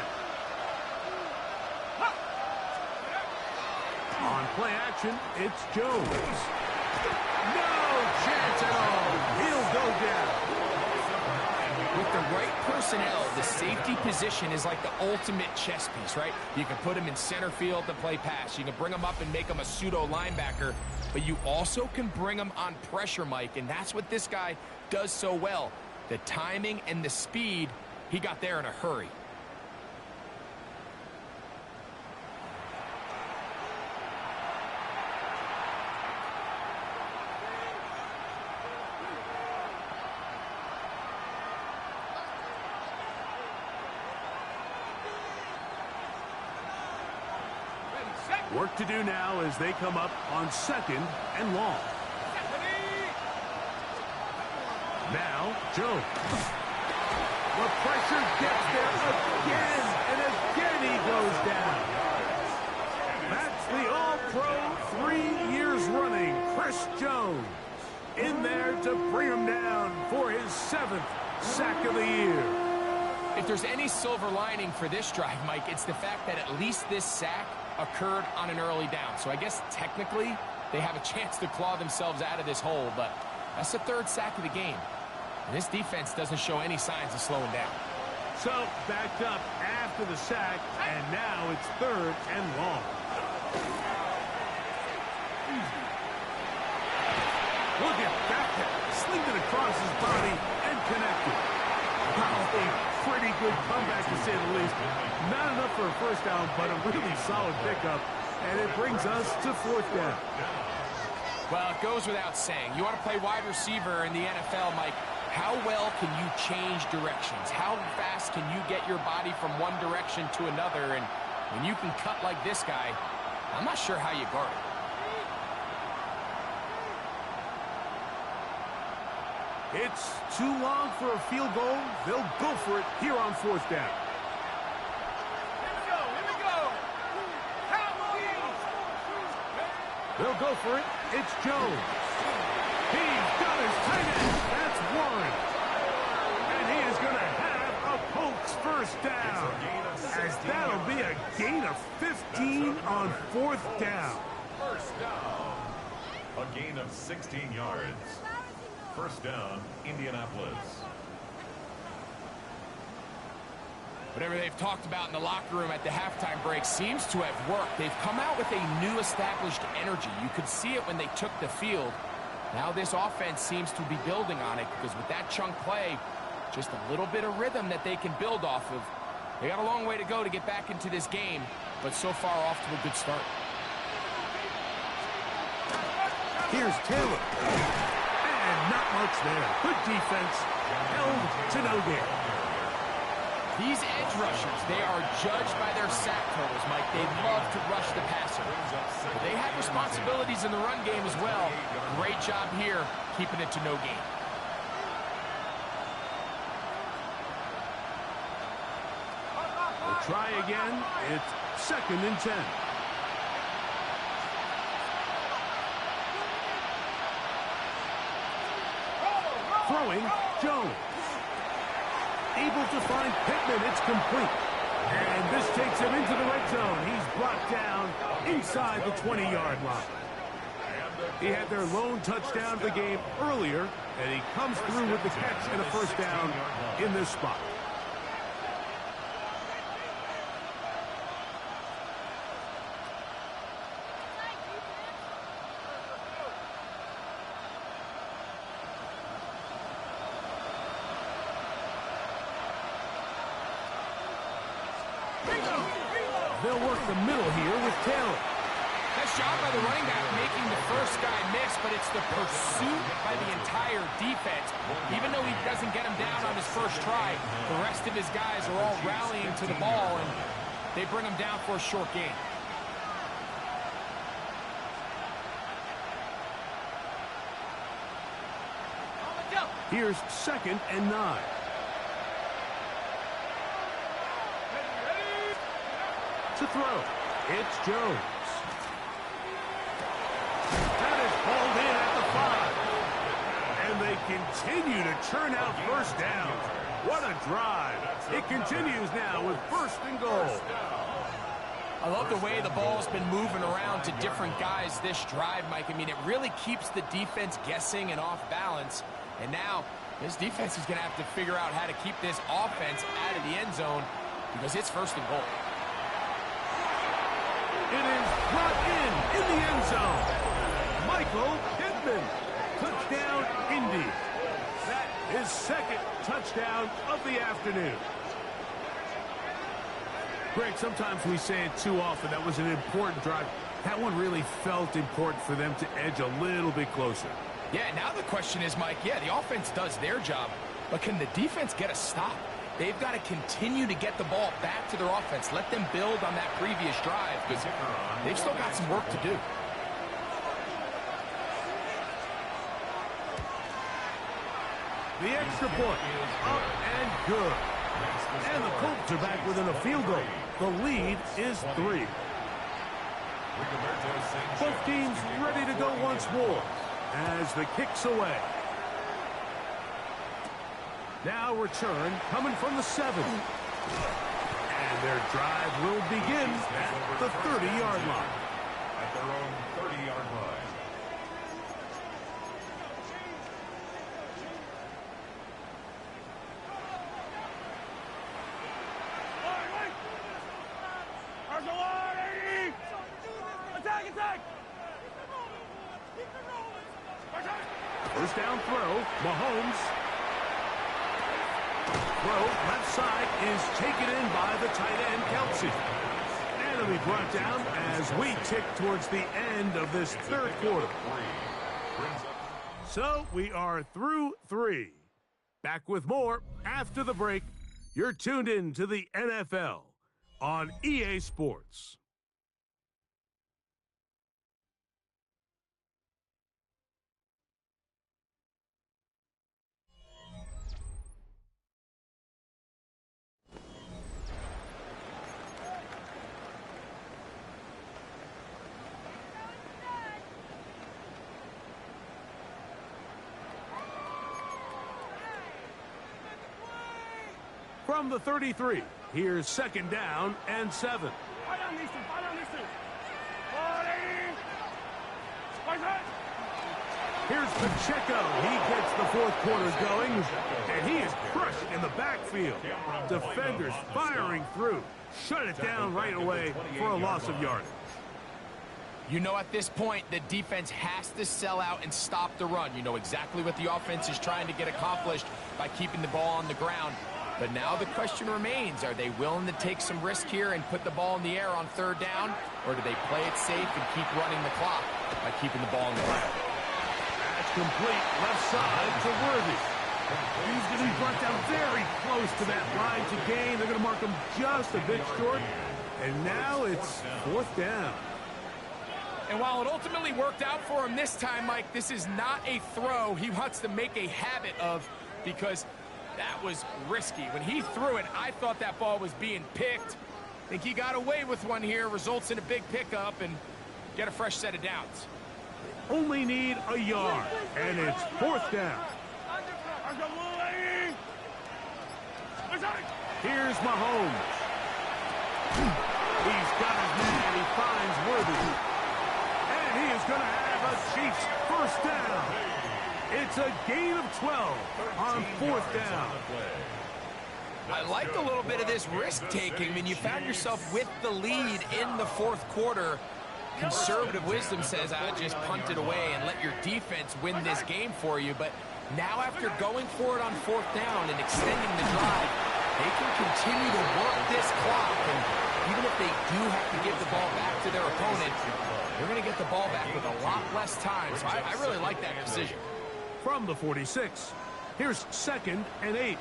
On play action, it's Jones. No chance at all. He'll go down. With the right personnel, the safety position is like the ultimate chess piece, right? You can put him in center field to play pass. You can bring him up and make him a pseudo linebacker, but you also can bring him on pressure, Mike, and that's what this guy does so well. The timing and the speed, he got there in a hurry. Work to do now as they come up on 2nd and long. Now, Jones. The pressure gets there again, and again he goes down. That's the All-Pro 3 years running, Chris Jones, in there to bring him down for his 7th sack of the year. If there's any silver lining for this drive, Mike, it's the fact that at least this sack occurred on an early down. So I guess technically they have a chance to claw themselves out of this hole, but that's the 3rd sack of the game. And this defense doesn't show any signs of slowing down. So backed up after the sack, and now it's 3rd and long. Look at that. Slinged it across his body and connected. Wow, a pretty good comeback to say the least. Not enough for a first down, but a really solid pickup. And it brings us to 4th down. Well, it goes without saying. You want to play wide receiver in the NFL, Mike. How well can you change directions? How fast can you get your body from one direction to another? And when you can cut like this guy, I'm not sure how you guard it. It's too long for a field goal. They'll go for it here on 4th down. Here we go. They'll go for it. It's Jones. He's got his tight end. That's 1. And he is going to have a Colts first down. As that'll be a gain of 15 on 4th down. First down. A gain of 16 yards. First down, Indianapolis. Whatever they've talked about in the locker room at the halftime break seems to have worked. They've come out with a new established energy. You could see it when they took the field. Now this offense seems to be building on it because with that chunk play, just a little bit of rhythm that they can build off of. They got a long way to go to get back into this game, but so far off to a good start. Here's Taylor. And not much there. Good defense. Held to no gain. These edge rushers, they are judged by their sack totals, Mike. They love to rush the passer. But they have responsibilities in the run game as well. Great job here, keeping it to no gain. We'll try again. It's 2nd and 10. Throwing, Jones. Able to find Pittman. It's complete. And this takes him into the red zone. He's brought down inside the 20-yard line. He had their lone touchdown of the game earlier, and he comes through with the catch and a first down in this spot. They'll work the middle here with Taylor. Nice job by the running back making the first guy miss, but it's the pursuit by the entire defense. Even though he doesn't get him down on his first try, the rest of his guys are all rallying to the ball, and they bring him down for a short gain. Here's 2nd and 9. To throw, it's Jones. That is hauled in at the 5. And they continue to churn out first down. What a drive. It continues now with 1st and goal. I love the way the ball's been moving around to different guys this drive, Mike. I mean, it really keeps the defense guessing and off balance. And now, this defense is going to have to figure out how to keep this offense out of the end zone because it's 1st and goal. It is brought in the end zone. Michael Pittman. Touchdown, Indy. That is 2nd touchdown of the afternoon. Greg, sometimes we say it too often. That was an important drive. That one really felt important for them to edge a little bit closer. Yeah, now the question is, Mike, yeah, the offense does their job, but can the defense get a stop? they've got to continue to get the ball back to their offense. Let them build on that previous drive because they've still got some work to do. The extra point is up and good. And the Colts are back within a field goal. The lead is 3. Both teams ready to go once more as the kick's away. Now return coming from the 7. And their drive will begin at the 30-yard line. At their own 30-yard line. First down throw, Mahomes. Throw, left side, is taken in by the tight end, Kelsey. And it'll be brought down as we tick towards the end of this third quarter. So we are through 3. Back with more after the break. You're tuned in to the NFL on EA Sports. From the 33, here's second down and 7. Here's Pacheco. He gets the fourth quarter going, and he is crushed in the backfield. Defenders firing through. Shut it down right away for a loss of yardage. You know, at this point, the defense has to sell out and stop the run. You know exactly what the offense is trying to get accomplished by keeping the ball on the ground. But now the question remains, are they willing to take some risk here and put the ball in the air on third down? Or do they play it safe and keep running the clock by keeping the ball on the ground? That's complete left side to Worthy. He's going to be brought down very close to that line to gain. They're going to mark him just a bit short. And now it's fourth down. And while it ultimately worked out for him this time, Mike, this is not a throw he wants to make a habit of because that was risky. When he threw it, I thought that ball was being picked. I think he got away with one here, results in a big pickup, and get a fresh set of downs. Only need a yard, and it's fourth down. Here's Mahomes. He's got his man, he finds Worthy. And he is going to have a Chiefs first down. It's a gain of 12 on fourth down. I liked a little bit of this risk-taking. I mean, you found yourself with the lead in the fourth quarter. Conservative wisdom says, I just punt it away and let your defense win this game for you. But now after going for it on fourth down and extending the drive, they can continue to work this clock. And even if they do have to give the ball back to their opponent, they're going to get the ball back with a lot less time. So I really like that decision. From the 46, here's second and 8.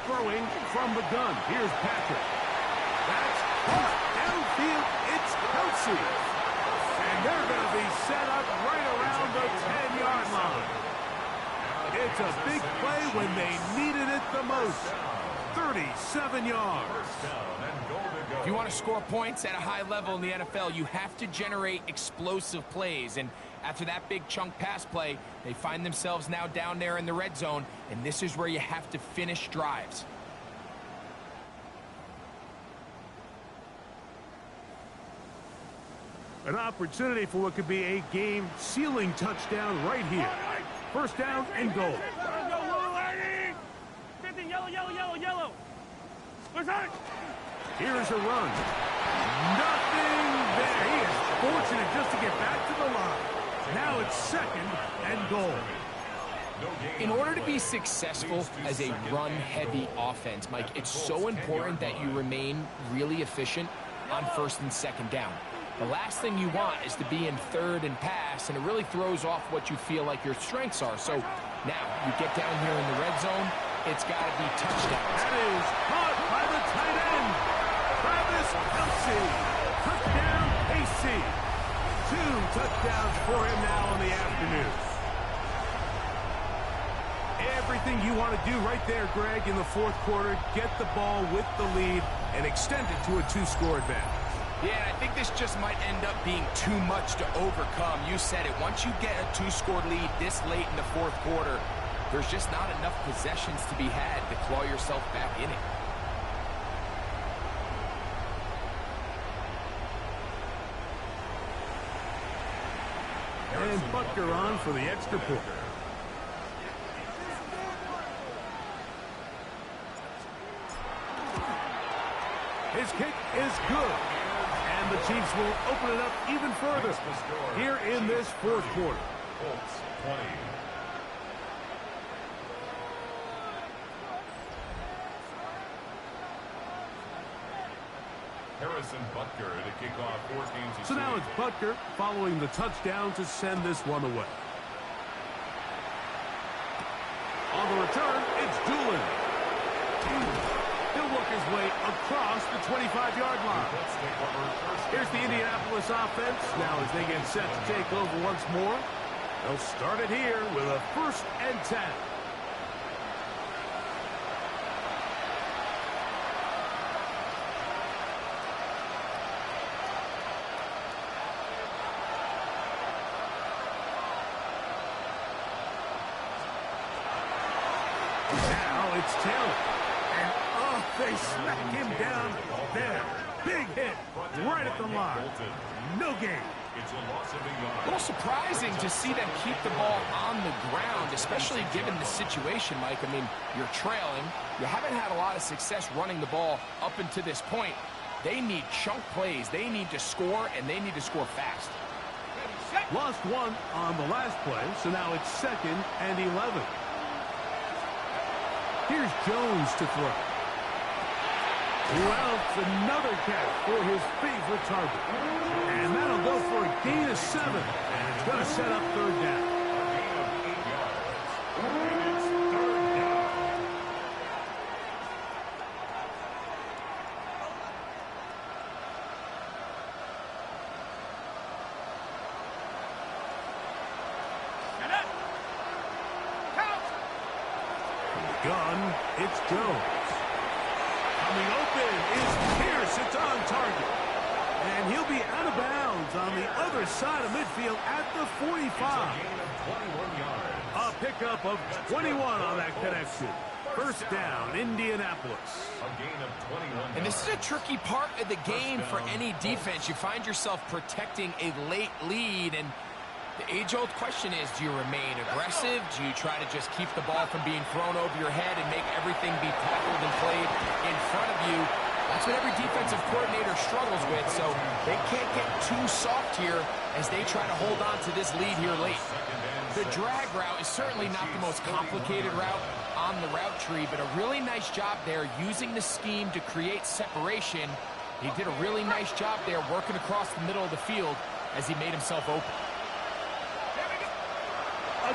Throwing from the gun. Here's Patrick. That's caught downfield. It's Kelsey. And they're going to be set up right around the 10-yard line. It's a big play when they needed it the most. 37 yards. If you want to score points at a high level in the NFL, you have to generate explosive plays. And after that big chunk pass play, they find themselves now down there in the red zone, and this is where you have to finish drives. An opportunity for what could be a game-sealing touchdown right here. First down and goal. Here's a run. Nothing there. He is fortunate just to get back to the line. Now it's second and goal. In order to be successful as a run-heavy offense, Mike, it's so important that you remain really efficient on 1st and 2nd down. The last thing you want is to be in 3rd and pass, and it really throws off what you feel like your strengths are. So now you get down here in the red zone, it's got to be touchdowns. That is caught by the tight end, Travis Kelce. Touchdown, KC. 2 touchdowns for him now in the afternoon. Everything you want to do right there, Greg, in the 4th quarter, get the ball with the lead and extend it to a 2-score advantage. Yeah, and I think this just might end up being too much to overcome. You said it. Once you get a 2-score lead this late in the 4th quarter, there's just not enough possessions to be had to claw yourself back in it. And Butker on for the extra point. His kick is good. And the Chiefs will open it up even further here in this 4th quarter. Colts 20. Harrison Butker to kick off 14-6. So now it's Butker following the touchdown to send this one away. On the return, it's Doolin. He'll work his way across the 25-yard line. Here's the Indianapolis offense. Now as they get set to take over once more, they'll start it here with a 1st and 10. Now it's Taylor. And, they smack him down there. Big hit right at the line. No gain. It's a loss of a yard. A little surprising to see them keep the ball on the ground, especially given the situation, Mike. I mean, you're trailing. You haven't had a lot of success running the ball up until this point. They need chunk plays. They need to score, and they need to score fast. Lost one on the last play, so now it's 2nd and 11. Here's Jones to throw. Well, it's another catch for his favorite target. And that'll go for a gain of 7. And it's going to set up 3rd down. A gain of 8 yards. And it's 3rd down. Get up. Count. From the gun, it's Jones. Coming open is Pierce. It's on target. And he'll be out of bounds on the other side of midfield at the 45. It's a gain of 21 yards. A pickup of 21 on that connection. 1st down, Indianapolis. A gain of 21 yards. And this is a tricky part of the game for any defense. You find yourself protecting a late lead, and the age-old question is, do you remain aggressive? Do you try to just keep the ball from being thrown over your head and make everything be tackled and played in front of you? That's what every defensive coordinator struggles with, so they can't get too soft here as they try to hold on to this lead here late. The drag route is certainly not the most complicated route on the route tree, but a really nice job there using the scheme to create separation. He did a really nice job there working across the middle of the field as he made himself open.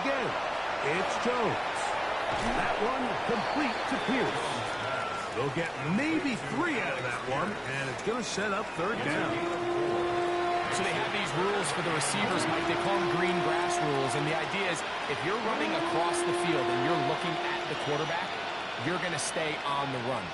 Again, it's Jones. That one complete to Pierce. They'll get maybe 3 out of that one, and it's going to set up 3rd down. So they have these rules for the receivers, Mike. They call them green grass rules, and the idea is if you're running across the field and you're looking at the quarterback, you're going to stay on the run.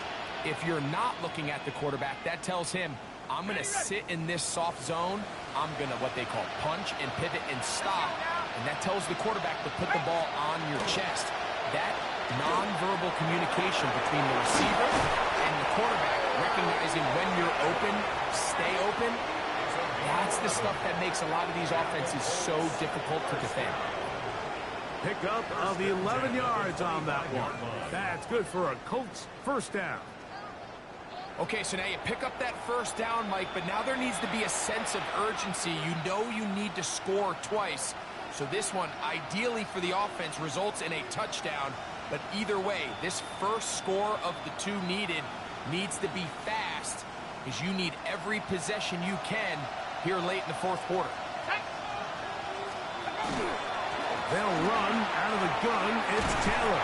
If you're not looking at the quarterback, that tells him, I'm going to sit in this soft zone. I'm going to what they call punch and pivot and stop. And that tells the quarterback to put the ball on your chest. That nonverbal communication between the receiver and the quarterback, recognizing when you're open, stay open, that's the stuff that makes a lot of these offenses so difficult to defend. Pickup of 11 yards on that one. That's good for a Colts 1st down. Okay, so now you pick up that 1st down, Mike, but now there needs to be a sense of urgency. You know you need to score twice. So this one, ideally for the offense, results in a touchdown. But either way, this first score of the 2 needed needs to be fast because you need every possession you can here late in the fourth quarter. They'll run out of the gun. It's Taylor.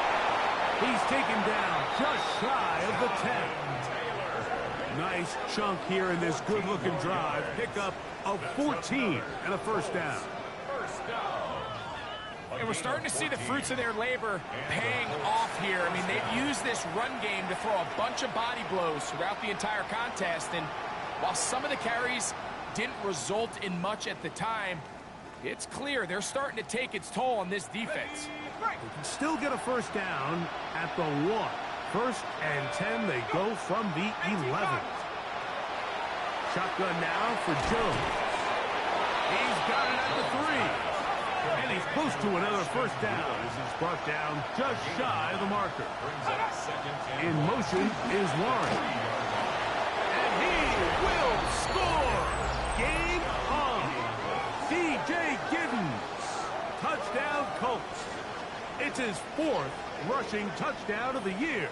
He's taken down just shy of the 10. Nice chunk here in this good-looking drive. Pickup of 14 and a first down. And we're starting to see the fruits of their labor paying off here. I mean, they've used this run game to throw a bunch of body blows throughout the entire contest. And while some of the carries didn't result in much at the time, it's clear they're starting to take its toll on this defense. They can still get a first down at the 1. First and 10, they go from the 11. Shotgun now for Jones. He's got it at the 3. And he's close to another first down as he's brought down just shy of the marker. In motion is Warren. And he will score! Game on! DJ Giddens. Touchdown Colts. It's his 4th rushing touchdown of the year.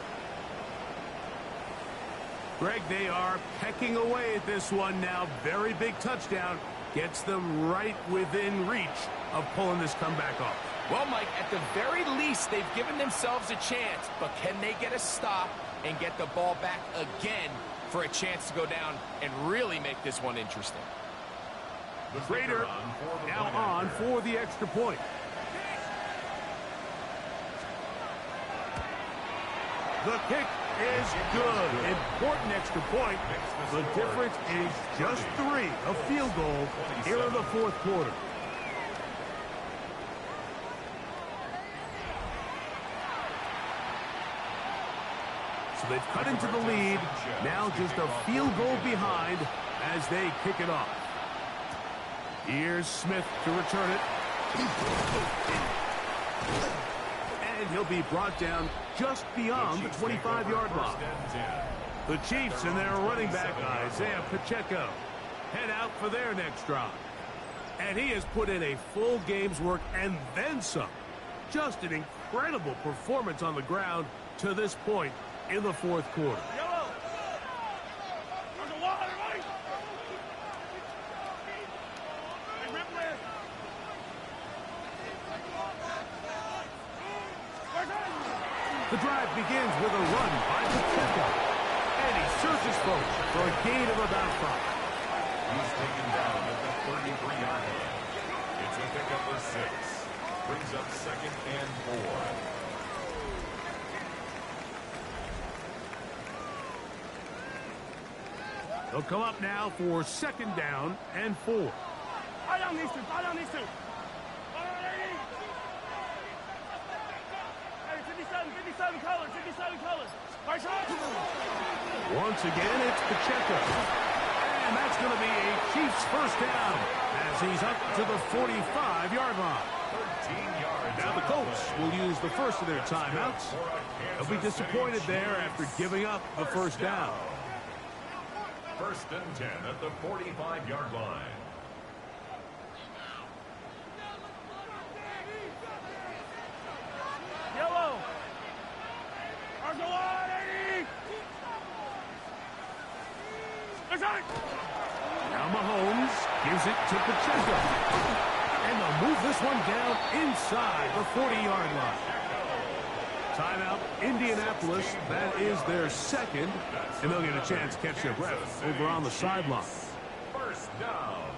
Greg, they are pecking away at this one now. Very big touchdown. Gets them right within reach of pulling this comeback off. Well, Mike, at the very least, they've given themselves a chance. But can they get a stop and get the ball back again for a chance to go down and really make this one interesting? Prater now on for the extra point. The kick is good. Important extra point. The difference is just 3. A field goal here in the fourth quarter. So they've cut into the lead. Now just a field goal behind as they kick it off. Here's Smith to return it. And he'll be brought down just beyond the 25-yard line. The Chiefs and their running back, Isaiah Pacheco, head out for their next drive. And he has put in a full game's work and then some. Just an incredible performance on the ground to this point in the fourth quarter. The drive begins with a run by Pacheco. And he searches folks for a gain of about 5. He's taken down at the 33-yard line. It's a pickup of 6. Brings up 2nd and 4. They'll come up now for 2nd down and 4. Fire down these two. Fire down these two. Hey, 57 colors. 57 colors. Once again, it's Pacheco. And that's going to be a Chiefs first down as he's up to the 45-yard line. 13 yards. Now the Colts will use the first of their timeouts. They'll be disappointed there after giving up the first down. 1st and 10 at the 45-yard line. Yellow. Now Mahomes gives it to Pacheco. And they'll move this one down inside the 40-yard line. Timeout, Indianapolis. That is their 2nd. And they'll get a chance to catch their breath over on the sideline. First down.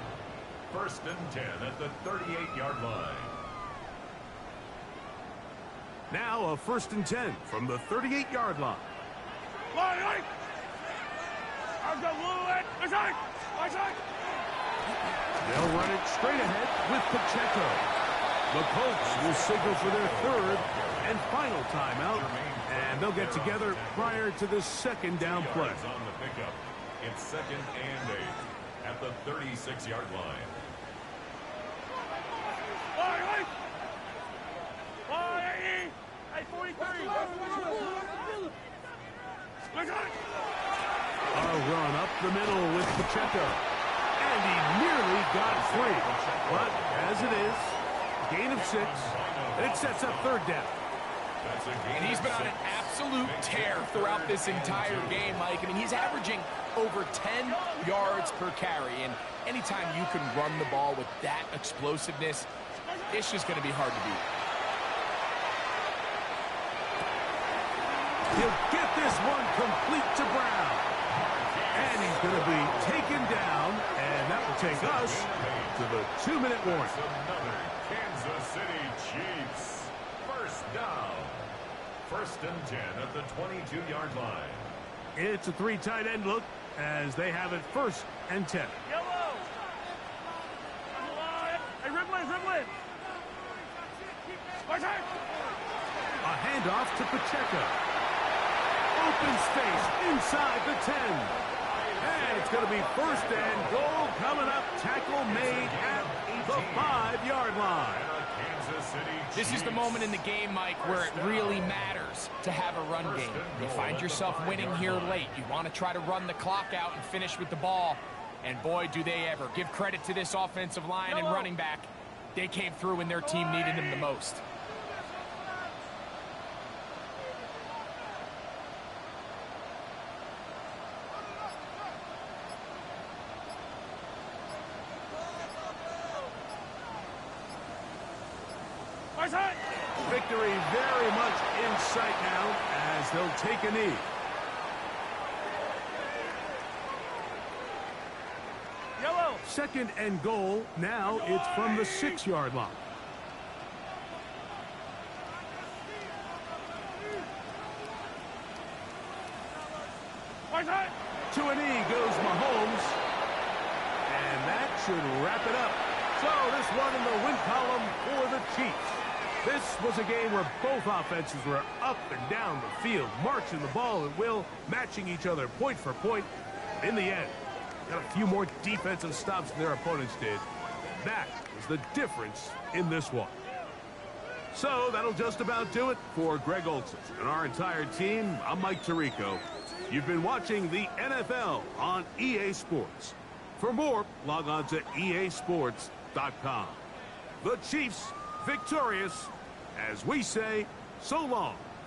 1st and 10 at the 38-yard line. Now a 1st and 10 from the 38-yard line. They'll run it straight ahead with Pacheco. The Colts will signal for their 3rd and final timeout, and they'll get together prior to the 2nd down play. On the pickup. It's 2nd and 8 at the 36-yard line. A run up the middle with Pacheco. And he nearly got free. But as it is, gain of 6, and it sets up 3rd down. And he's been on an absolute tear throughout this entire game, Mike. I mean, he's averaging over 10 yards per carry. And anytime you can run the ball with that explosiveness, it's just going to be hard to beat. He'll get this one complete to Brown. And he's going to be taken down, and that will take us to the 2-minute warning. Another Kansas City Chiefs. First down. 1st and 10 at the 22-yard line. It's a 3 tight end look as they have it 1st and 10. Yellow. Hey, Rivlin. A handoff to Pacheco. Open space inside the 10. And it's going to be 1st and goal coming up. Tackle made at the 5-yard line. This is the moment in the game, Mike, where it really matters to have a run game. You find yourself winning here late. You want to try to run the clock out and finish with the ball. And boy, do they ever. Give credit to this offensive line and running back. They came through when their team needed them the most. Victory very much in sight now as they'll take a knee. Yellow. 2nd and goal. Now it's from the 6-yard line. To a knee goes Mahomes. And that should wrap it up. So this one in the win column for the Chiefs. This was a game where both offenses were up and down the field, marching the ball at will, matching each other point for point. In the end, got a few more defensive stops than their opponents did. That was the difference in this one. So that'll just about do it for Greg Olson and our entire team. I'm Mike Tirico. You've been watching the NFL on EA Sports. For more, log on to easports.com. The Chiefs victorious, as we say, so long.